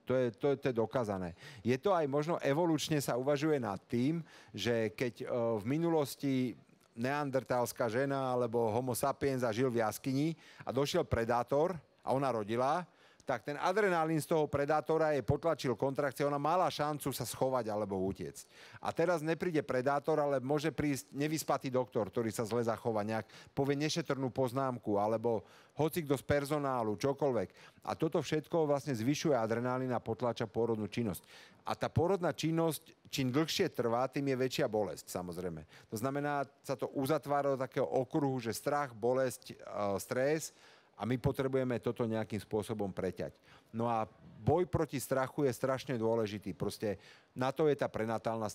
To je dokázané. Je to aj možno evolučne sa uvažuje nad tým, že keď v minulosti neandertálska žena alebo homo sapiens a žil v jaskyni a došiel predátor a ona rodila, tak ten adrenalín z toho predátora jej potlačil kontrakcie, ona mala šancu sa schovať alebo utiecť. A teraz nepríde predátor, ale môže prísť nevyspatý doktor, ktorý sa zle zachová, nejak povie nešetrnú poznámku, alebo hocikto z personálu, čokoľvek. A toto všetko vlastne zvyšuje adrenalín a potlača pôrodnú činnosť. A tá pôrodná činnosť, čím dlhšie trvá, tým je väčšia bolesť, samozrejme. To znamená, sa to uzatvára do takého okruhu, že strach, bolesť, stres, a my potrebujeme toto nejakým spôsobom preťať. No a boj proti strachu je strašne dôležitý. Proste na to je tá prenatálna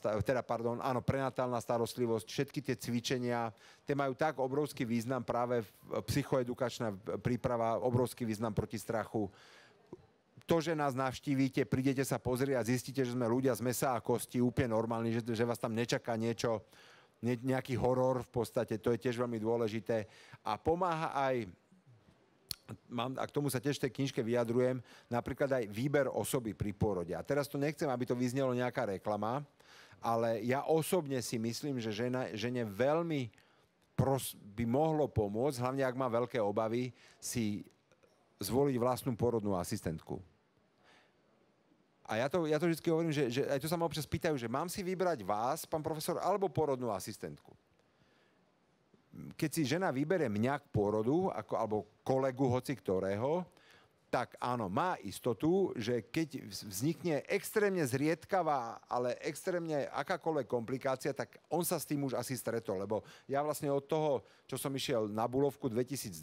starostlivosť, všetky tie cvičenia, tie majú tak obrovský význam, práve psychoedukačná príprava, obrovský význam proti strachu. To, že nás navštívite, prídete sa pozrieť a zistíte, že sme ľudia z mäsa a kosti, úplne normálni, že vás tam nečaká niečo, nejaký horor v podstate, to je tiež veľmi dôležité. A pomáha aj a k tomu sa tiež v tej knižke vyjadrujem, napríklad aj výber osoby pri pôrode. A teraz to nechcem, aby to vyznelo nejaká reklama, ale ja osobne si myslím, že žene veľmi by mohlo pomôcť, hlavne ak má veľké obavy, si zvoliť vlastnú pôrodnú asistentku. A ja to vždy hovorím, že aj to sa ma občas pýtajú, že mám si vybrať vás, pán profesor, alebo pôrodnú asistentku. Keď si žena vybere mňa k pôrodu, alebo kolegu hoci ktorého, tak áno, má istotu, že keď vznikne extrémne zriedkavá, ale extrémne akákoľvek komplikácia, tak on sa s tým už asi stretol, lebo ja vlastne od toho, čo som išiel na Bulovku 2002,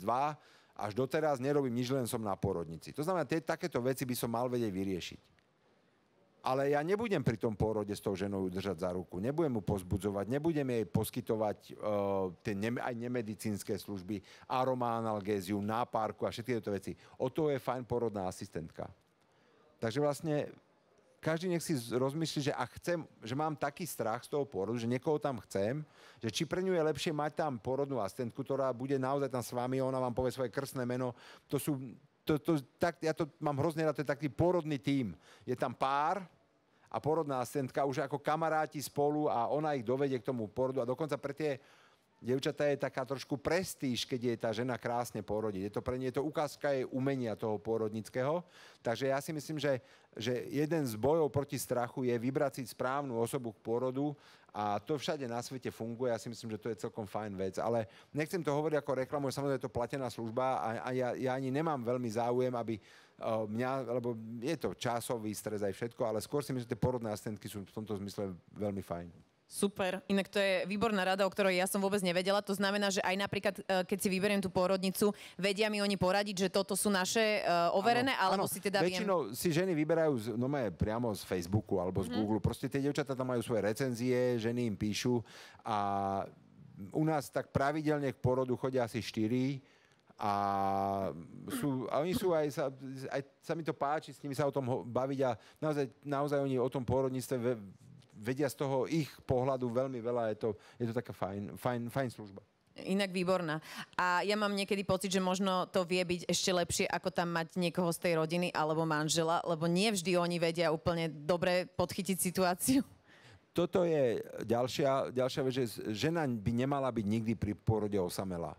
až doteraz nerobím nič, len som na pôrodnici. To znamená, takéto veci by som mal vedieť vyriešiť. Ale ja nebudem pri tom pôrode s tou ženou držať za ruku, nebudem mu pozbudzovať, nebudem jej poskytovať tie aj nemedicínske služby, aromaanalgéziu, nápárku a všetky tieto veci. O to je fajn pôrodná asistentka. Takže vlastne každý nech si rozmyslí, že ak chcem, že mám taký strach z toho pôrodu, že niekoho tam chcem, že či pre ňu je lepšie mať tam pôrodnú asistentku, ktorá bude naozaj tam s vami, ona vám povie svoje krstné meno, to sú... ja to mám hrozne rád, to je taký pôrodný tím. Je tam pár a pôrodná asistentka už ako kamaráti spolu a ona ich dovedie k tomu pôrodu a dokonca pre tie dievčatá je taká trošku prestíž, keď je tá žena krásne porodiť. Je to ukázka jej umenia toho pôrodnického. Takže ja si myslím, že jeden z bojov proti strachu je vybrať si správnu osobu k pôrodu a to všade na svete funguje. Ja si myslím, že to je celkom fajn vec. Ale nechcem to hovoriť ako reklamu, samozrejme je to platená služba a ja ani nemám veľmi záujem, aby lebo je to časový stres aj všetko, ale skôr si myslím, že tie pôrodné asistentky sú v tomto zmysle veľmi fajn. Super. Inak to je výborná rada, o ktorej ja som vôbec nevedela. To znamená, že aj napríklad, keď si vyberiem tú pôrodnicu, vedia mi oni poradiť, že toto sú naše overené, alebo si teda väčšinou si ženy vyberajú priamo z Facebooku alebo z Google. Proste tie dievčatá tam majú svoje recenzie, ženy im píšu a u nás tak pravidelne k pôrodu chodia asi 4 a oni sú aj sa mi to páči s nimi sa o tom baviť a naozaj oni o tom pôrodníctve vedia z toho ich pohľadu veľmi veľa. Je to taká fajn služba. Inak výborná. A ja mám niekedy pocit, že možno to vie byť ešte lepšie, ako tam mať niekoho z tej rodiny alebo manžela, lebo nie vždy oni vedia úplne dobre podchytiť situáciu. Toto je ďalšia vec, že žena by nemala byť nikdy pri pôrode osamelá.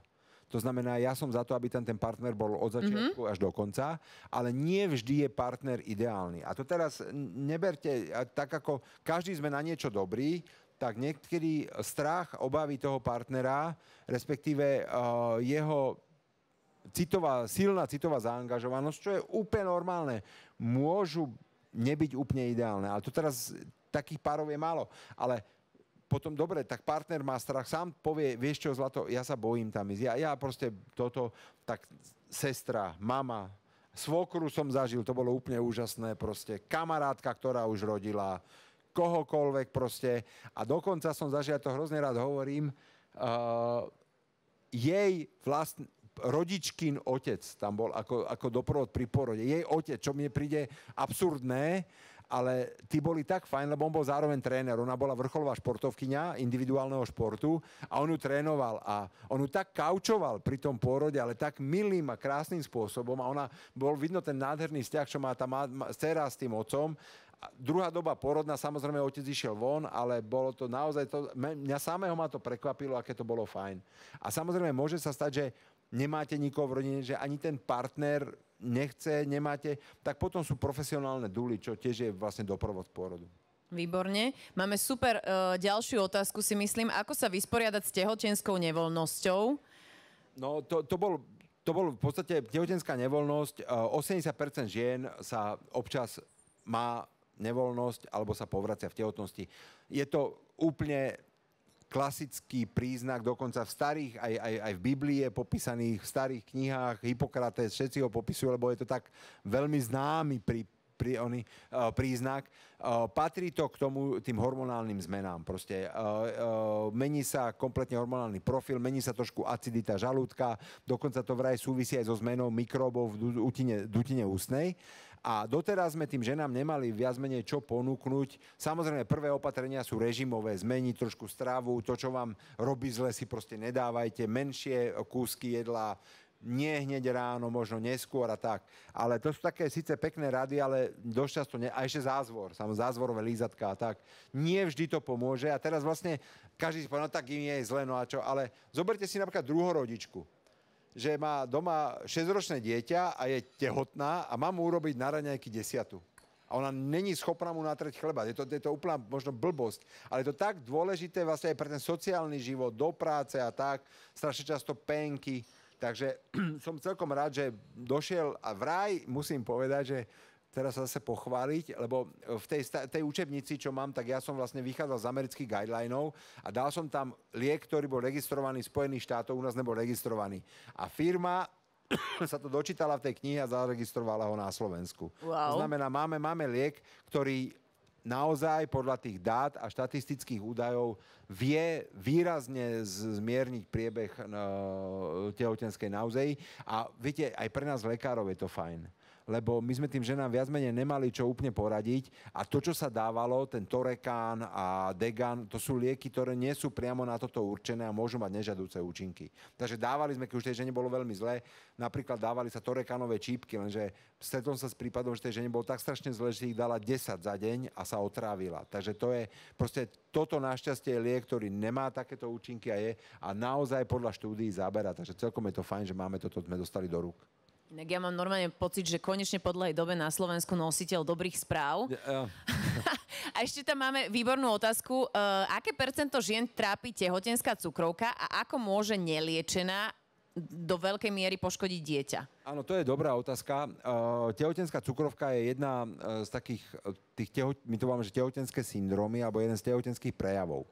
To znamená, ja som za to, aby tam ten partner bol od začiatku až do konca, ale nie vždy je partner ideálny. A to teraz neberte, tak ako každý sme na niečo dobrý, tak niekedy strach, obavy toho partnera, respektíve jeho silná citová zaangažovanosť, čo je úplne normálne, môžu nebyť úplne ideálne. Ale to teraz takých párov je málo. Ale potom dobre, tak partner má strach, sám povie, vieš čo, zlato, ja sa bojím tam ísť. Ja proste tak sestra, mama, svokru som zažil, to bolo úplne úžasné, proste kamarátka, ktorá už rodila, kohokoľvek proste. A dokonca som zažil, ja to hrozne rád hovorím, jej rodičkin otec tam bol ako doprovod pri porode. Jej otec, čo mne príde absurdné, ale tí boli tak fajn, lebo on bol zároveň tréner. Ona bola vrcholová športovkyňa individuálneho športu a on ju trénoval a on ju tak kaučoval pri tom pôrode, ale tak milým a krásnym spôsobom a bol vidno ten nádherný vzťah, čo má tá dcera s tým otcom. A druhá doba porodná, samozrejme otec išiel von, ale bolo to naozaj mňa samého ma to prekvapilo, aké to bolo fajn. A samozrejme môže sa stať, že nemáte nikoho v rodine, že ani ten partner nemáte, tak potom sú profesionálne duly, čo tiež je vlastne doprovod pôrodu. Výborne. Máme super ďalšiu otázku, si myslím. Ako sa vysporiadať s tehotenskou nevoľnosťou? No, to bol v podstate tehotenská nevoľnosť. 80% žien sa občas má nevoľnosť alebo sa povracia v tehotnosti. Je to úplne klasický príznak, dokonca v starých, aj v Biblii je popísaných, v starých knihách, Hippokrates, všetci ho popisujú, lebo je to tak veľmi známy príznak. Patrí to k tomu, tým hormonálnym zmenám. Proste mení sa kompletne hormonálny profil, mení sa trošku acidita žalúdka, dokonca to vraj súvisí aj so zmenou mikróbov v dutine ústnej. A doteraz sme tým ženám nemali viac menej čo ponúknuť. Samozrejme, prvé opatrenia sú režimové, zmeniť trošku stravu, to, čo vám robí zle, si proste nedávajte, menšie kúsky jedla, nie hneď ráno, možno neskôr a tak. Ale to sú také síce pekné rady, ale dosť často a ešte zázvorové lízatka a tak. Nie vždy to pomôže a teraz vlastne každý si povie, no tak im je zle, no a čo, ale zoberte si napríklad druhorodičku, že má doma 6-ročné dieťa a je tehotná a má mu urobiť na raňajky 10. A ona není schopná mu natrieť chleba. Je to úplná možno blbosť. Ale je to tak dôležité vlastne aj pre ten sociálny život, do práce a tak. Strašne často penky. Takže som celkom rád, že došiel a vraj musím povedať, že teraz sa zase pochváliť, lebo v tej učebnici, čo mám, tak ja som vlastne vychádzal z amerických guidelinov a dal som tam liek, ktorý bol registrovaný v Spojených štátoch, u nás nebol registrovaný. A firma sa to dočítala v tej knihe a zaregistrovala ho na Slovensku. Wow. To znamená, máme liek, ktorý naozaj podľa tých dát a štatistických údajov vie výrazne zmierniť priebeh tehotenskej náuzeji. A viete, aj pre nás lekárov je to fajn. Lebo my sme tým ženám viac menej nemali čo úplne poradiť a to, čo sa dávalo, ten Torekán a Degan, to sú lieky, ktoré nie sú priamo na toto určené a môžu mať nežiaduce účinky. Takže dávali sme, keď už tej žene bolo veľmi zlé, napríklad dávali sa Torekánové čípky, lenže stretol sa s prípadom, že tej žene bolo tak strašne zle, že ich dala 10 za deň a sa otrávila. Takže to je proste, toto našťastie je liek, ktorý nemá takéto účinky a naozaj podľa štúdií zabera. Takže celkom je to fajn, že máme toto, sme dostali do rúk. Tak ja mám normálne pocit, že konečne po dlhej dobe na Slovensku nositeľ dobrých správ. A ešte tam máme výbornú otázku. Aké percento žien trápi tehotenská cukrovka a ako môže neliečená do veľkej miery poškodiť dieťa? Áno, to je dobrá otázka. Tehotenská cukrovka je jedna z takých, my to máme, že tehotenské syndromy, alebo jeden z tehotenských prejavov.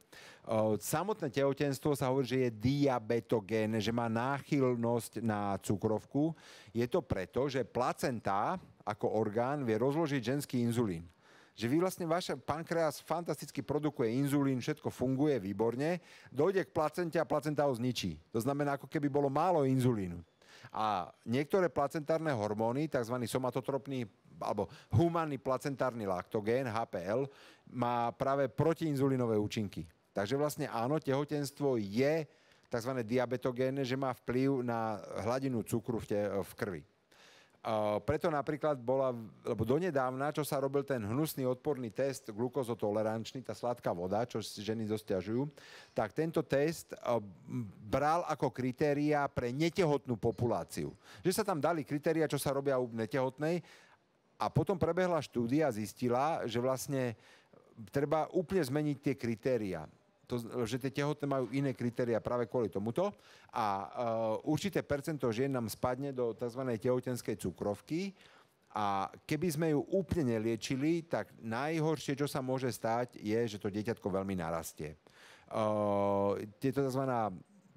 Samotné tehotenstvo sa hovorí, že je diabetogénne, že má náchylnosť na cukrovku. Je to preto, že placenta ako orgán vie rozložiť ženský inzulín. Že vy vlastne, váš pankreas fantasticky produkuje inzulín, všetko funguje výborne, dojde k placente a placenta ho zničí. To znamená, ako keby bolo málo inzulínu. A niektoré placentárne hormóny, tzv. Somatotropný alebo humánny placentárny laktogén, HPL, má práve protiinzulínové účinky. Takže vlastne áno, tehotenstvo je tzv. Diabetogénne, že má vplyv na hladinu cukru v krvi. Preto napríklad lebo donedávna, čo sa robil ten hnusný odporný test glukozotolerančný, tá sladká voda, čo si ženy dosťažujú, tak tento test bral ako kritéria pre netehotnú populáciu. Že sa tam dali kritéria, čo sa robia u netehotnej a potom prebehla štúdia a zistila, že vlastne treba úplne zmeniť tie kritéria. Že tie tehotné majú iné kritéria práve kvôli tomuto a určité percento žien nám spadne do tzv. Tehotenskej cukrovky a keby sme ju úplne neliečili, tak najhoršie, čo sa môže stať, je, že to dieťatko veľmi narastie. Je to tzv.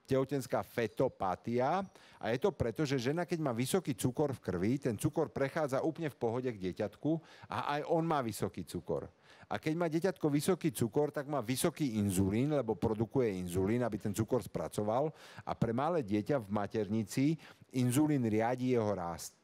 Tehotenská fetopatia a je to preto, že žena, keď má vysoký cukor v krvi, ten cukor prechádza úplne v pohode k dieťatku a aj on má vysoký cukor. A keď má dieťatko vysoký cukor, tak má vysoký inzulín, lebo produkuje inzulín, aby ten cukor spracoval. A pre malé dieťa v maternici inzulín riadi jeho rast.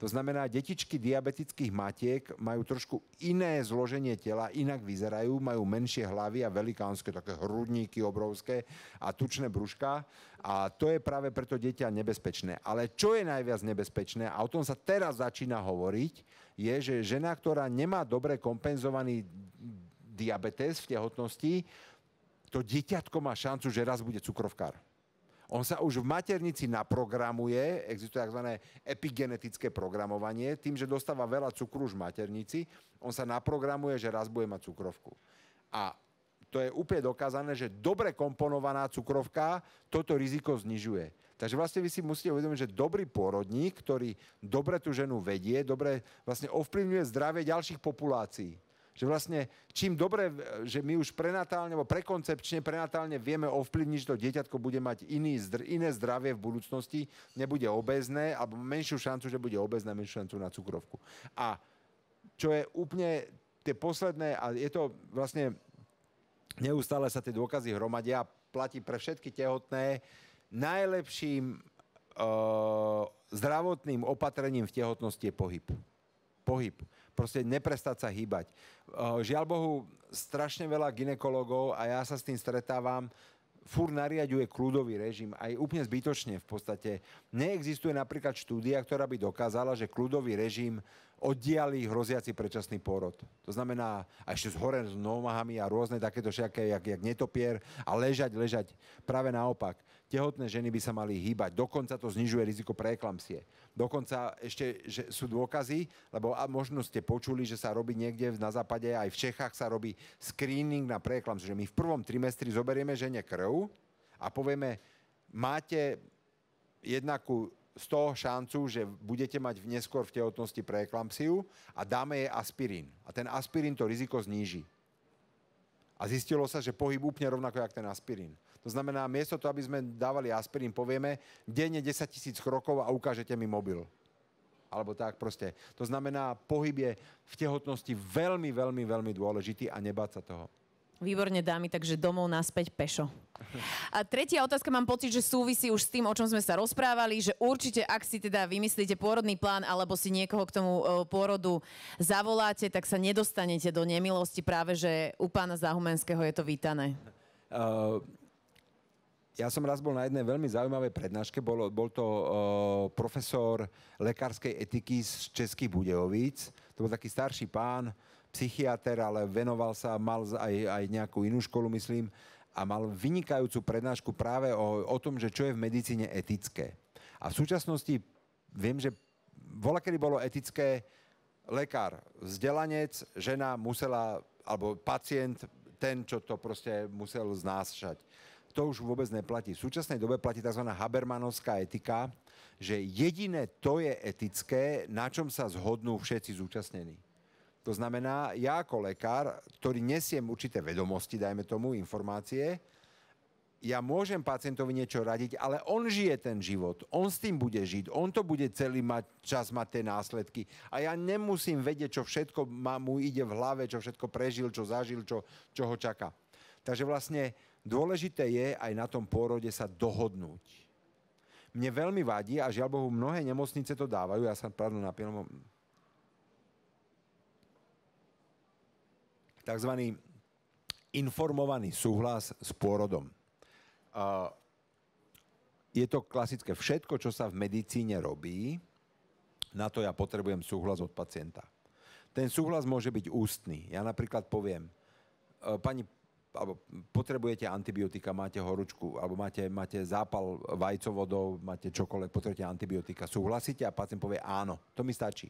To znamená, detičky diabetických matiek majú trošku iné zloženie tela, inak vyzerajú, majú menšie hlavy a velikánske také hrudníky obrovské a tučné brúška. A to je práve preto dieťa nebezpečné. Ale čo je najviac nebezpečné, a o tom sa teraz začína hovoriť, je, že žena, ktorá nemá dobre kompenzovaný diabetes v tehotnosti, to dieťatko má šancu, že raz bude cukrovkár. On sa už v maternici naprogramuje, existuje tzv. Epigenetické programovanie, tým, že dostáva veľa cukru už v maternici, on sa naprogramuje, že raz bude mať cukrovku. A to je úplne dokázané, že dobre komponovaná cukrovka toto riziko znižuje. Takže vlastne vy si musíte uvedomiť, že dobrý pôrodník, ktorý dobre tú ženu vedie, dobre vlastne ovplyvňuje zdravie ďalších populácií. Že vlastne čím dobre, že my už prenatálne, alebo prekoncepčne, prenatálne vieme ovplyvniť, že to dieťatko bude mať iné zdravie v budúcnosti, nebude obézne, alebo menšiu šancu, že bude obézne, menšiu šancu na cukrovku. A čo je úplne tie posledné, a je to vlastne neustále sa tie dôkazy hromadia, platí pre všetky tehotné, najlepším zdravotným opatrením v tehotnosti je pohyb. Pohyb. Proste neprestať sa hýbať. Žiaľ Bohu, strašne veľa gynekologov, a ja sa s tým stretávam, furt nariaďuje kľudový režim, aj úplne zbytočne v podstate. Neexistuje napríklad štúdia, ktorá by dokázala, že kľudový režim oddiali hroziaci predčasný pôrod. To znamená, a ešte s hore s nohami a rôzne takéto všaké, jak netopier a ležať. Práve naopak. Tehotné ženy by sa mali hýbať. Dokonca to znižuje riziko preeklampsie. Dokonca ešte že sú dôkazy, lebo možno ste počuli, že sa robí niekde na západe, aj v Čechách sa robí screening na preeklampsiu. Že my v prvom trimestri zoberieme žene krv a povieme, máte jednakú z toho šancu, že budete mať neskôr v tehotnosti preeklampsiu a dáme jej aspirín. A ten aspirín to riziko zníži. A zistilo sa, že pohyb úplne rovnako jak ten aspirín. To znamená, miesto toho, aby sme dávali aspirín, povieme, denne 10 000 krokov a ukážete mi mobil. Alebo tak proste. To znamená, pohyb je v tehotnosti veľmi, veľmi, veľmi dôležitý a nebáť sa toho. Výborne, dámy, takže domov naspäť pešo. A tretia otázka, mám pocit, že súvisí už s tým, o čom sme sa rozprávali, že určite, ak si teda vymyslíte pôrodný plán alebo si niekoho k tomu pôrodu zavoláte, tak sa nedostanete do nemilosti. Práve, že u pána Záhumenského je to vítané. Ja som raz bol na jednej veľmi zaujímavej prednáške. Bol to profesor lekárskej etiky z Českých Budějovíc. To bol taký starší pán, psychiater, ale venoval sa, mal aj nejakú inú školu, myslím, a mal vynikajúcu prednášku práve o tom, že čo je v medicíne etické. A v súčasnosti viem, že voľakedy bolo etické lekár, vzdelanec, žena musela, alebo pacient, ten, čo to proste musel znášať. To už vôbec neplatí. V súčasnej dobe platí tzv. Habermanovská etika, že jediné to je etické, na čom sa zhodnú všetci zúčastnení. To znamená, ja ako lekár, ktorý nesiem určité vedomosti, dajme tomu, informácie, ja môžem pacientovi niečo radiť, ale on žije ten život, on s tým bude žiť, on to bude celý čas mať tie následky. A ja nemusím vedieť, čo všetko mu ide v hlave, čo všetko prežil, čo zažil, čo ho čaká. Takže vlastne dôležité je aj na tom pôrode sa dohodnúť. Mne veľmi vadí, a žiaľ Bohu, mnohé nemocnice to dávajú, ja sa pravdu napil, takzvaný informovaný súhlas s pôrodom. Je to klasické. Všetko, čo sa v medicíne robí, na to ja potrebujem súhlas od pacienta. Ten súhlas môže byť ústny. Ja napríklad poviem, pani, alebo potrebujete antibiotika, máte horúčku, alebo máte zápal vajcovodov, máte čokoľvek, potrebujete antibiotika. Súhlasíte? A pacient povie áno, to mi stačí.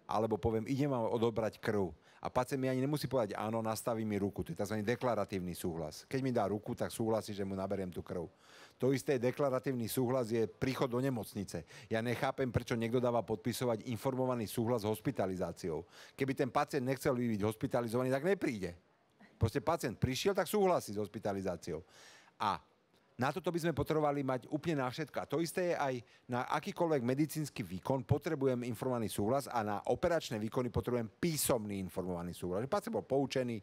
Alebo poviem, idem vám odobrať krv. A pacient mi ani nemusí povedať áno, nastaví mi ruku. To je tzv. Deklaratívny súhlas. Keď mi dá ruku, tak súhlasí, že mu naberiem tú krv. To isté deklaratívny súhlas je príchod do nemocnice. Ja nechápem, prečo niekto dáva podpisovať informovaný súhlas s hospitalizáciou. Keby ten pacient nechcel byť hospitalizovaný, tak nepríde. Proste pacient prišiel, tak súhlasí s hospitalizáciou. A na toto by sme potrebovali mať úplne na všetko. A to isté je aj na akýkoľvek medicínsky výkon potrebujem informovaný súhlas a na operačné výkony potrebujem písomný informovaný súhlas. Pacient bol poučený,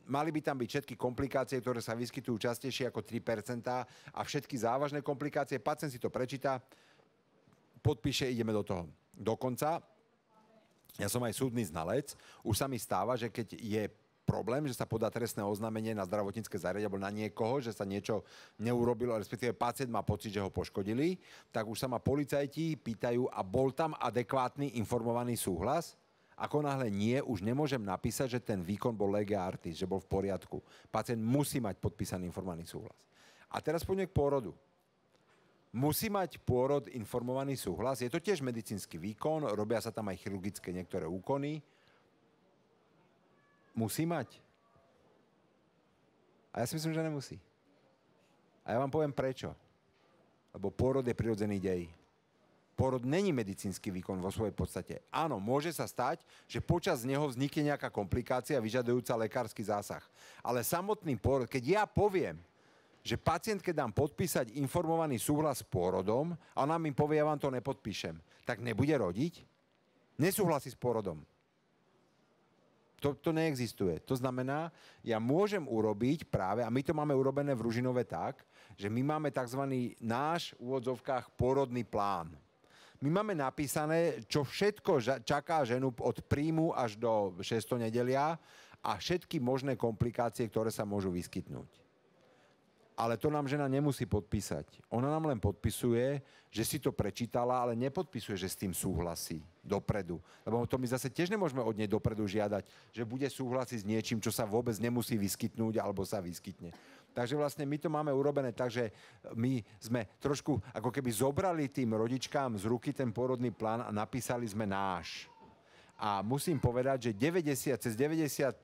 mali by tam byť všetky komplikácie, ktoré sa vyskytujú častejšie ako 3% a všetky závažné komplikácie. Pacient si to prečíta, podpíše, ideme do toho. Dokonca, ja som aj súdny znalec, už sa mi stáva, že keď je problém, že sa podá trestné oznámenie na zdravotnícke zariadenie alebo na niekoho, že sa niečo neurobilo, respektíve pacient má pocit, že ho poškodili, tak už sa ma policajti pýtajú, a bol tam adekvátny informovaný súhlas? Ako náhle nie, už nemôžem napísať, že ten výkon bol lege artis, že bol v poriadku. Pacient musí mať podpísaný informovaný súhlas. A teraz poďme k pôrodu. Musí mať pôrod informovaný súhlas. Je to tiež medicínsky výkon, robia sa tam aj chirurgické niektoré úkony. Musí mať? A ja si myslím, že nemusí. A ja vám poviem prečo. Lebo pôrod je prirodzený dej. Pôrod není medicínsky výkon vo svojej podstate. Áno, môže sa stať, že počas neho vznikne nejaká komplikácia vyžadujúca lekársky zásah. Ale samotný pôrod, keď ja poviem, že pacientke dám podpísať informovaný súhlas s pôrodom a ona mi povie, ja vám to nepodpíšem, tak nebude rodiť? Nesúhlasí s pôrodom. To neexistuje. To znamená, ja môžem urobiť práve, a my to máme urobené v Ružinove tak, že my máme tzv. Náš v úvodzovkách pôrodný plán. My máme napísané, čo všetko čaká ženu od príjmu až do 6. nedelia a všetky možné komplikácie, ktoré sa môžu vyskytnúť. Ale to nám žena nemusí podpísať. Ona nám len podpisuje, že si to prečítala, ale nepodpisuje, že s tým súhlasí dopredu. Lebo to my zase tiež nemôžeme od nej dopredu žiadať, že bude súhlasiť s niečím, čo sa vôbec nemusí vyskytnúť alebo sa vyskytne. Takže vlastne my to máme urobené tak, že my sme trošku ako keby zobrali tým rodičkám z ruky ten pôrodný plán a napísali sme náš. A musím povedať, že 95%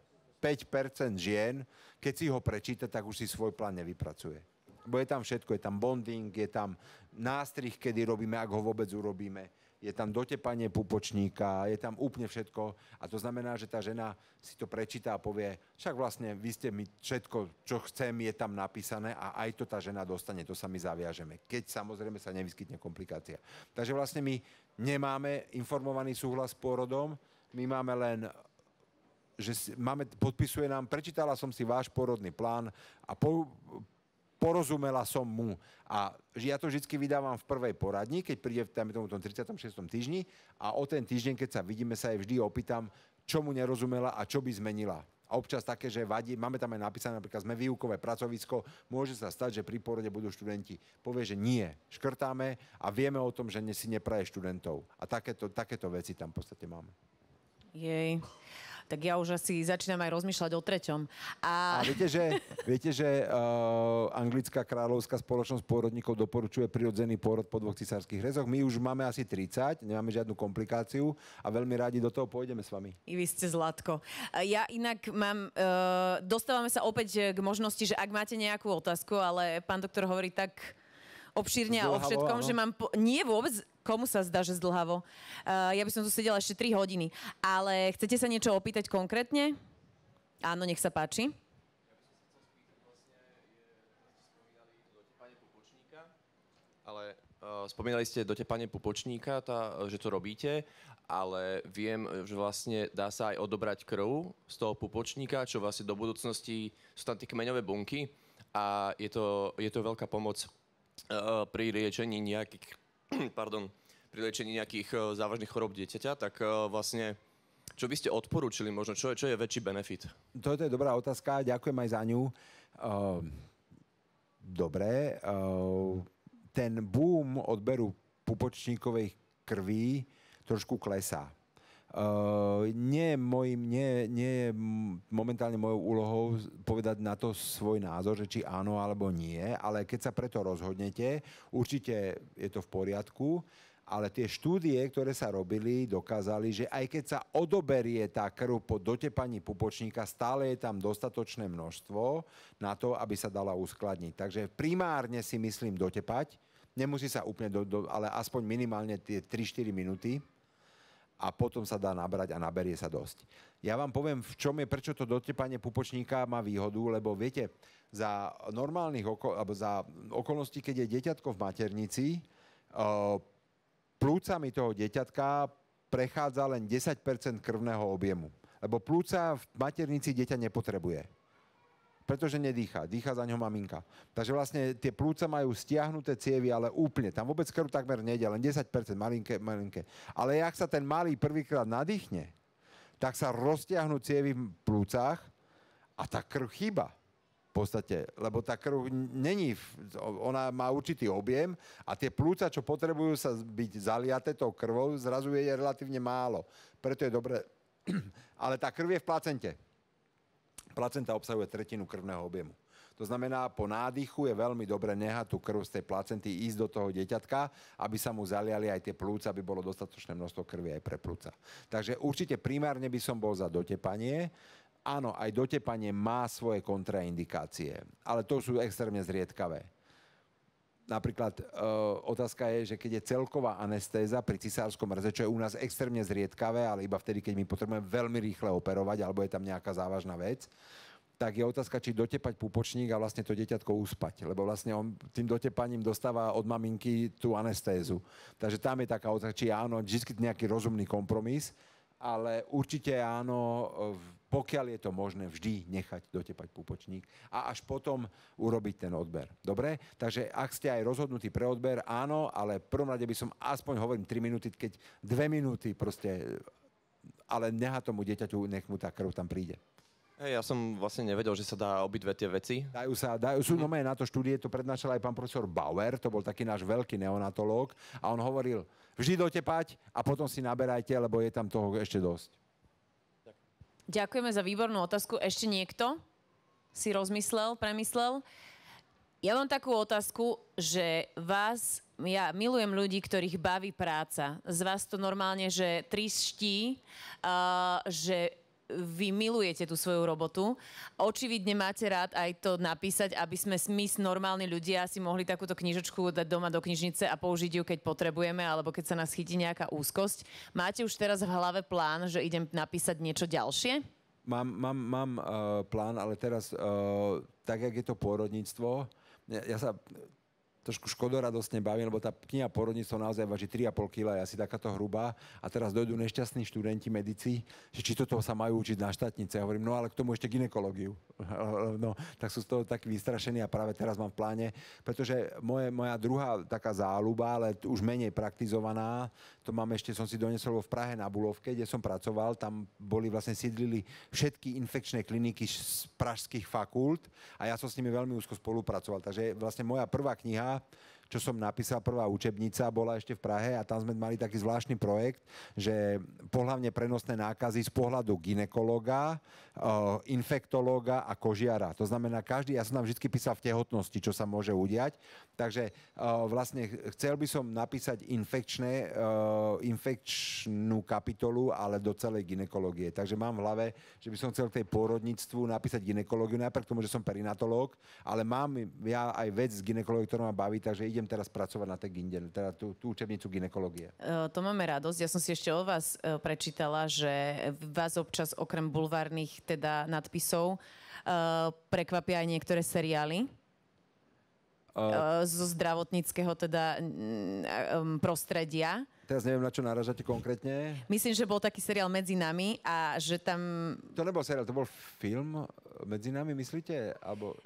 žien, keď si ho prečíta, tak už si svoj plán nevypracuje. Bo je tam všetko, je tam bonding, je tam nástrih, kedy robíme, ak ho vôbec urobíme. je tam dotepanie pupočníka, je tam úplne všetko a to znamená, že tá žena si to prečíta a povie, však vlastne vy ste mi všetko, čo chcem, je tam napísané a aj to tá žena dostane, to sa my zaviažeme, keď samozrejme sa nevyskytne komplikácia. Takže vlastne my nemáme informovaný súhlas s pôrodom, my máme len, že podpisuje nám, prečítala som si váš pôrodný plán a porozumela som mu. A ja to vždy vydávam v prvej poradni, keď príde v tom 36. týždni a o ten týždeň, keď sa vidíme, sa jej vždy opýtam, čo mu nerozumela a čo by zmenila. A občas také, že vadí, máme tam aj napísané, napríklad sme výukové pracovisko, môže sa stať, že pri porode budú študenti. Povie, že nie, škrtáme a vieme o tom, že si nepraje študentov. A takéto veci tam v podstate máme. Jej. Tak ja už asi začínam aj rozmýšľať o treťom. A viete, že anglická kráľovská spoločnosť pôrodníkov doporučuje prirodzený pôrod po 2 cisárskych rezoch. My už máme asi 30, nemáme žiadnu komplikáciu a veľmi rádi do toho pôjdeme s vami. I vy ste zlatko. Ja inak dostávame sa opäť k možnosti, že ak máte nejakú otázku, ale pán doktor hovorí tak obšírne a o všetkom, áno. Že nie vôbec, komu sa zdá, že zdlhavo. Ja by som tu sedela ešte 3 hodiny. Ale chcete sa niečo opýtať konkrétne? Áno, nech sa páči. Ale spomínali ste dotepanie pupočníka, že to robíte, ale viem, že vlastne dá sa aj odobrať krv z toho pupočníka, čo vlastne do budúcnosti sú tam tie kmeňové bunky a je to veľká pomoc pri liečení nejakých závažných chorób dieťaťa, tak vlastne, čo by ste odporúčili možno, čo je väčší benefit? Toto je dobrá otázka, ďakujem aj za ňu. Dobre, ten boom odberu pupočníkovej krvi trošku klesá. Nie je momentálne mojou úlohou povedať na to svoj názor, že či áno alebo nie, ale keď sa preto rozhodnete, určite je to v poriadku, ale tie štúdie, ktoré sa robili, dokázali, že aj keď sa odoberie tá krv po dotepaní pupočníka, stále je tam dostatočné množstvo na to, aby sa dala uskladniť. Takže primárne si myslím dotepať, nemusí sa úplne, ale aspoň minimálne tie 3-4 minúty, a potom sa dá nabrať a naberie sa dosť. Ja vám poviem, prečo to dotepanie pupočníka má výhodu, lebo viete, za normálnych za okolností, keď je dieťatko v maternici, plúcami toho dieťatka prechádza len 10% krvného objemu. Lebo plúca v maternici dieťa nepotrebuje. Pretože nedýcha. Dýcha za ňo maminka. Takže vlastne tie plúca majú stiahnuté cievy, ale úplne. Tam vôbec krv takmer nejde, len 10%, malinké. Ale jak sa ten malý prvýkrát nadýchne, tak sa roztiahnu cievy v plúcach a tá krv chýba. V podstate, lebo tá krv ona má určitý objem a tie plúca, čo potrebujú sa byť zaliaté tou krvou, zrazu je relatívne málo. Preto je dobré. Ale tá krv je v placente. Placenta obsahuje 1/3 krvného objemu. To znamená, po nádychu je veľmi dobre nehať tú krv z tej placenty, ísť do toho dieťatka, aby sa mu zaliali aj tie plúca, aby bolo dostatočné množstvo krvi aj pre plúca. Takže určite primárne by som bol za dotepanie. Áno, aj dotepanie má svoje kontraindikácie, ale to sú extrémne zriedkavé. Napríklad otázka je, že keď je celková anestéza pri cisárskom reze, čo je u nás extrémne zriedkavé, ale iba vtedy, keď my potrebujeme veľmi rýchle operovať, alebo je tam nejaká závažná vec, tak je otázka, či dotepať pupočník a vlastne to dieťatko uspať. Lebo vlastne on tým dotepaním dostáva od maminky tú anestézu. Takže tam je taká otázka, či áno, vždy nejaký rozumný kompromis, ale určite áno, pokiaľ je to možné, vždy nechať dotepať pupočník a až potom urobiť ten odber. Dobre? Takže ak ste aj rozhodnutí pre odber, áno, ale v prvom rade by som aspoň hovorím 3 minúty, keď 2 minúty proste, ale nechá tomu dieťaťu, nech mu tá krv tam príde. Ja som vlastne nevedel, že sa dá obidve tie veci. Sú na to štúdie, to prednášal aj pán profesor Bauer, to bol taký náš veľký neonatológ a on hovoril, vždy dotepať a potom si naberajte, lebo je tam toho ešte dosť. Ďakujeme za výbornú otázku. Ešte niekto si premyslel? Ja mám takú otázku, že ja milujem ľudí, ktorých baví práca. Z vás to normálne, že triští, že vy milujete tú svoju robotu. Očividne máte rád aj to napísať, aby sme my, normálni ľudia, si mohli takúto knižočku dať doma do knižnice a použiť ju, keď potrebujeme, alebo keď sa nás chytí nejaká úzkosť. Máte už teraz v hlave plán, že idem napísať niečo ďalšie? Mám plán, ale teraz, tak, jak je to pôrodníctvo, ja sa trošku škodoradostne bavím, lebo tá kniha Pôrodníctvo naozaj váži 3,5 kg, je asi takáto hrubá. A teraz dojdú nešťastní študenti medici, že či toto sa majú učiť na štátnice. Ja hovorím, no ale k tomu ešte gynekológiu. No, tak sú z toho takí vystrašení a práve teraz mám v pláne, pretože moja druhá taká záľuba, ale už menej praktizovaná, to mám ešte, som si donesol v Prahe na Bulovke, kde som pracoval, tam sídlili všetky infekčné kliniky z pražských fakult a ja som s nimi veľmi úzko spolupracoval. Takže vlastne moja prvá kniha, čo som napísal, prvá učebnica, bola ešte v Prahe a tam sme mali taký zvláštny projekt, že pohlavne prenosné nákazy z pohľadu gynekológa, infektológa a kožiara. To znamená, ja som tam vždy písal v tehotnosti, čo sa môže udiať. Takže vlastne chcel by som napísať infekčnú kapitolu, ale do celej gynekológie. Takže mám v hlave, že by som chcel k tej pôrodníctvu napísať gynekológiu, najprv k tomu, že som perinatológ, ale mám ja aj vec z gynekológie, ktorá ma baví, takže idem teraz pracovať na tej ginde, teda tú učebnicu gynekológie. To máme radosť. Ja som si ešte o vás prečítala, že vás občas okrem bulvárnych teda nadpisov prekvapia aj niektoré seriály zo zdravotníckého teda prostredia. Teraz neviem, na čo naražate konkrétne. Myslím, že bol taký seriál Medzi nami a že tam... To nebol seriál, to bol film Medzi nami, myslíte? Alebo...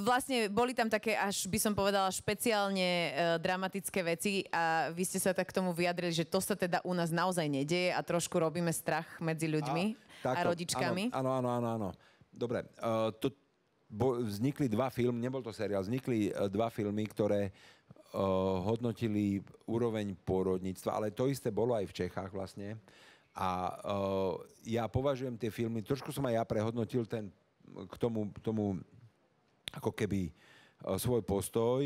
Vlastne boli tam také, až by som povedala, špeciálne dramatické veci a vy ste sa tak k tomu vyjadrili, že to sa teda u nás naozaj nedieje a trošku robíme strach medzi ľuďmi a rodičkami. Áno. Dobre, vznikli dva filmy, nebol to seriál, vznikli dva filmy, ktoré hodnotili úroveň pôrodníctva, ale to isté bolo aj v Čechách vlastne. A ja považujem tie filmy, trošku som aj ja prehodnotil k tomu ako keby svoj postoj.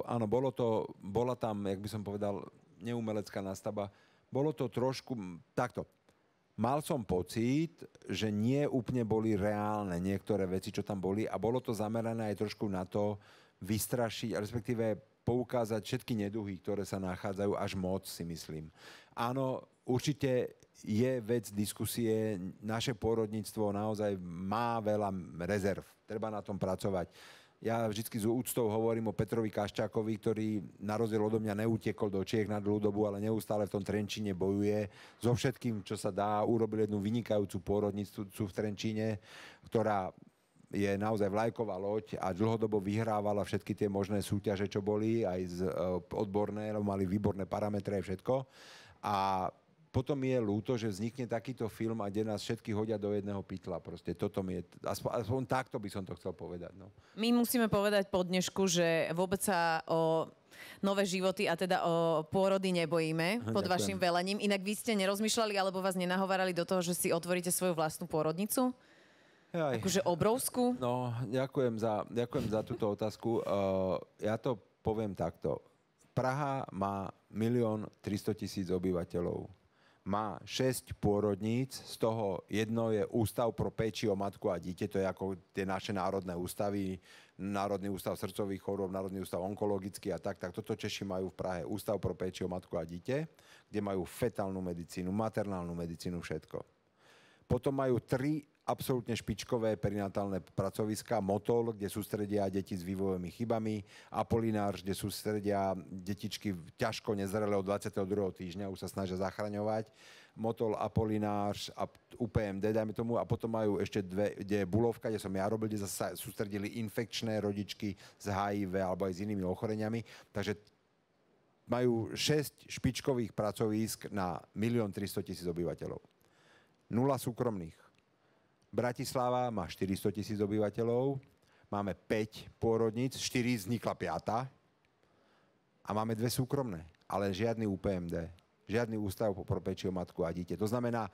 Áno, bola tam, jak by som povedal, neumelecká nástavba. Bolo to trošku takto. Mal som pocit, že nie úplne boli reálne niektoré veci, čo tam boli a bolo to zamerané aj trošku na to vystrašiť, respektíve poukázať všetky neduhy, ktoré sa nachádzajú až moc, si myslím. Áno, určite je vec diskusie, naše pôrodníctvo naozaj má veľa rezerv, treba na tom pracovať. Ja vždy s úctou hovorím o Petrovi Kaščákovi, ktorý na rozdiel odo mňa neutekol do Čiech na dlhú dobu, ale neustále v tom Trenčíne bojuje so všetkým, čo sa dá. Urobil jednu vynikajúcu pôrodnicu v Trenčíne, ktorá je naozaj vlajková loď a dlhodobo vyhrávala všetky tie možné súťaže, čo boli, aj odborné, lebo mali výborné parametre a všetko. A potom mi je ľúto, že vznikne takýto film a kde nás všetky hodia do jedného pytla. Proste toto mi je, aspoň takto by som to chcel povedať. No. My musíme povedať po dnešku, že vôbec sa o nové životy a teda o pôrody nebojíme pod vašim velením. Inak vy ste nerozmýšľali alebo vás nenahovárali do toho, že si otvoríte svoju vlastnú pôrodnicu? Akože obrovskú? No, ďakujem za túto otázku. Ja to poviem takto. Praha má 1 300 000 obyvateľov. Má 6 pôrodníc, z toho jedno je Ústav pro péči o matku a dieťa, to je ako tie naše národné ústavy, Národný ústav srdcových chorôb, Národný ústav onkologický a tak. Toto Češi majú v Prahe. Ústav pro péči o matku a dieťa, kde majú fetálnu medicínu, maternálnu medicínu, všetko. Potom majú 3 absolútne špičkové perinatálne pracoviská, Motol, kde sústredia deti s vývojovými chybami, Apolinář, kde sústredia detičky ťažko nezrelé od 22. týždňa, už sa snažia zachraňovať, Motol, Apolinář a UPMD, dajme tomu, a potom majú ešte dve, kde je Bulovka, kde som ja robil, kde sa sústredili infekčné rodičky z HIV alebo aj s inými ochoreniami, takže majú 6 špičkových pracovísk na 1 300 000 obyvateľov. 0 súkromných. Bratislava má 400 000 obyvateľov, máme 5 pôrodníc, 4 vznikla 5. A máme 2 súkromné, ale žiadny UPMD, žiadny ústav pro péči o matku a dieťa. To znamená,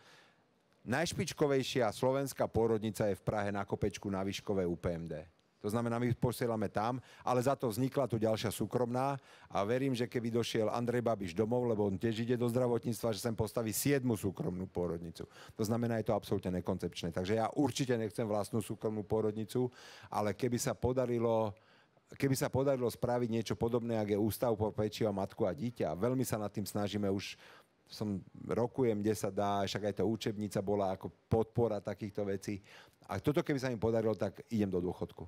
najšpičkovejšia slovenská pôrodnica je v Prahe na Kopečku na Vyškové UPMD. To znamená, my posielame tam, ale za to vznikla tu ďalšia súkromná a verím, že keby došiel Andrej Babiš domov, lebo on tiež ide do zdravotníctva, že sem postaví 7. súkromnú pôrodnicu. To znamená, je to absolútne nekoncepčné. Takže ja určite nechcem vlastnú súkromnú pôrodnicu, ale keby sa podarilo spraviť niečo podobné, ako je Ústav pro péči o matku a dieťa, veľmi sa nad tým snažíme už, rokujem, kde sa dá, však aj tá učebnica bola ako podpora takýchto vecí. A toto, keby sa mi podarilo, tak idem do dôchodku.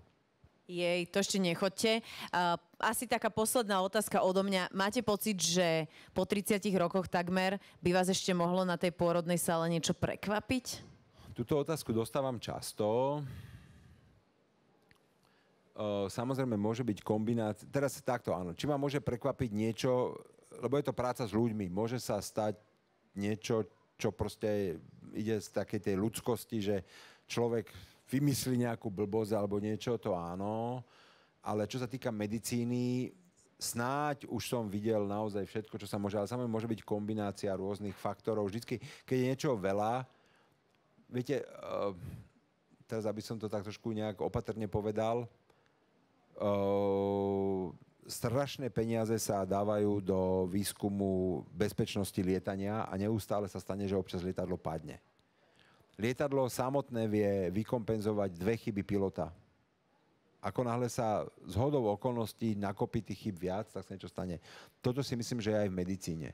Jej, to ešte nechoďte. Asi taká posledná otázka odo mňa. Máte pocit, že po 30 rokoch takmer by vás ešte mohlo na tej pôrodnej sále niečo prekvapiť? Túto otázku dostávam často. Samozrejme, môže byť kombinácia. Teraz takto, áno. Či ma môže prekvapiť niečo, lebo je to práca s ľuďmi. Môže sa stať niečo, čo proste ide z takej tej ľudskosti, že človek vymyslí nejakú blbosť alebo niečo, to áno. Ale čo sa týka medicíny, snáď už som videl naozaj všetko, čo sa môže. Ale samozrejme môže byť kombinácia rôznych faktorov. Vždycky, keď je niečo veľa, viete, teraz aby som to tak trošku nejak opatrne povedal, strašné peniaze sa dávajú do výskumu bezpečnosti lietania a neustále sa stane, že občas lietadlo padne. Lietadlo samotné vie vykompenzovať 2 chyby pilota. Ako náhle sa zhodou okolností nakopí tých chyb viac, tak sa niečo stane. Toto si myslím, že je aj v medicíne.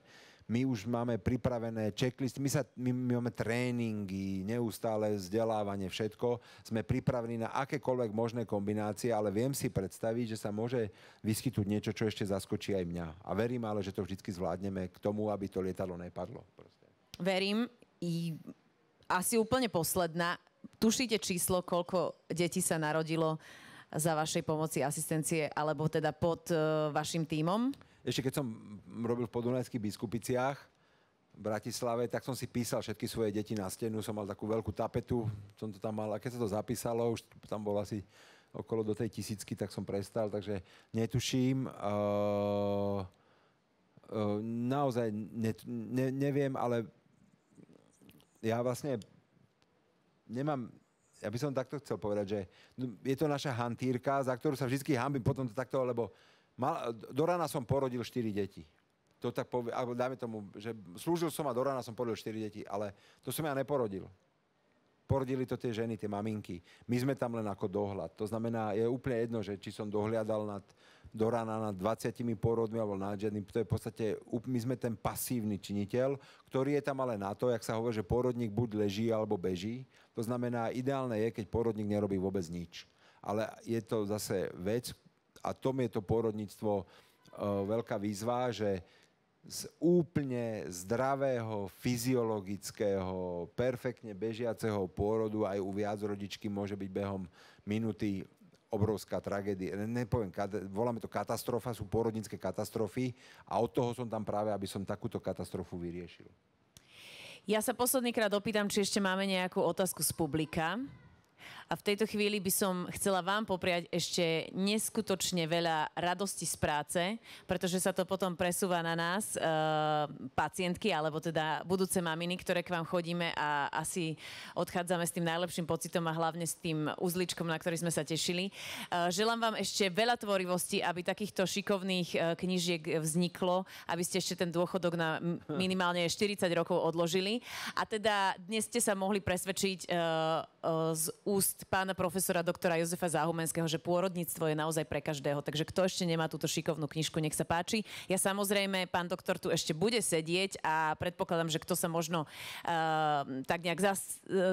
My už máme pripravené checklisty, my máme tréningy, neustále vzdelávanie, všetko. Sme pripravení na akékoľvek možné kombinácie, ale viem si predstaviť, že sa môže vyskytnúť niečo, čo ešte zaskočí aj mňa. A verím ale, že to vždycky zvládneme k tomu, aby to lietadlo nepadlo. Proste. Verím. Asi úplne posledná. Tušíte číslo, koľko detí sa narodilo za vašej pomoci, asistencie, alebo teda pod vašim tímom? Ešte keď som robil v Podunajských Biskupiciach v Bratislave, tak som si písal všetky svoje deti na stenu. Som mal takú veľkú tapetu, som to tam mal. A keď sa to zapísalo, už tam bolo asi okolo do tej 1000, tak som prestal. Takže netuším. Naozaj neviem, ale ja vlastne nemám, ja by som takto chcel povedať, že je to naša hantírka, za ktorú sa vždy hanbím potom to takto, lebo do rána som porodil 4 deti. To tak alebo dajme tomu, že slúžil som a do rána som porodil 4 deti, ale to som ja neporodil. Porodili to tie ženy, tie maminky. My sme tam len ako dohľad. To znamená, je úplne jedno, že či som dohliadal do rána nad 20 porodmi alebo nad žiadnym. To je v podstate, my sme ten pasívny činiteľ, ktorý je tam ale na to, jak sa hovorí, že porodník buď leží alebo beží. To znamená, ideálne je, keď porodník nerobí vôbec nič. Ale je to zase vec, a tom je to porodníctvo veľká výzva, že z úplne zdravého, fyziologického, perfektne bežiaceho pôrodu aj u viacrodičky môže byť behom minúty obrovská tragédia. Nepoviem, voláme to katastrofa, sú pôrodnícke katastrofy a od toho som tam práve, aby som takúto katastrofu vyriešil. Ja sa poslednýkrát opýtam, či ešte máme nejakú otázku z publika. A v tejto chvíli by som chcela vám popriať ešte neskutočne veľa radosti z práce, pretože sa to potom presúva na nás, pacientky, alebo teda budúce maminy, ktoré k vám chodíme a asi odchádzame s tým najlepším pocitom a hlavne s tým uzličkom, na ktorý sme sa tešili. Želám vám ešte veľa tvorivosti, aby takýchto šikovných knížiek vzniklo, aby ste ešte ten dôchodok na minimálne 40 rokov odložili. A teda dnes ste sa mohli presvedčiť z úst pána profesora doktora Jozefa Záhumenského, že pôrodníctvo je naozaj pre každého. Takže kto ešte nemá túto šikovnú knižku, nech sa páči. Ja samozrejme, pán doktor tu ešte bude sedieť a predpokladám, že kto sa možno tak nejak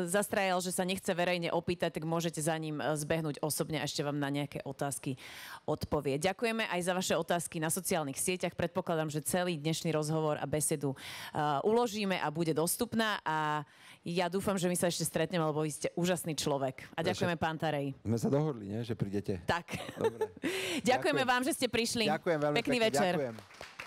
zastrajal, že sa nechce verejne opýtať, tak môžete za ním zbehnúť osobne a ešte vám na nejaké otázky odpovie. Ďakujeme aj za vaše otázky na sociálnych sieťach. Predpokladám, že celý dnešný rozhovor a besedu uložíme a bude dostupná a ja dúfam, že my sa ešte stretneme, lebo vy ste úžasný človek. A ďakujeme, pán Tarej. Sme sa dohodli, nie? Že prídete. Tak. Dobre. Ďakujeme vám, že ste prišli. Ďakujem veľmi pekný pekne. večer. Ďakujem.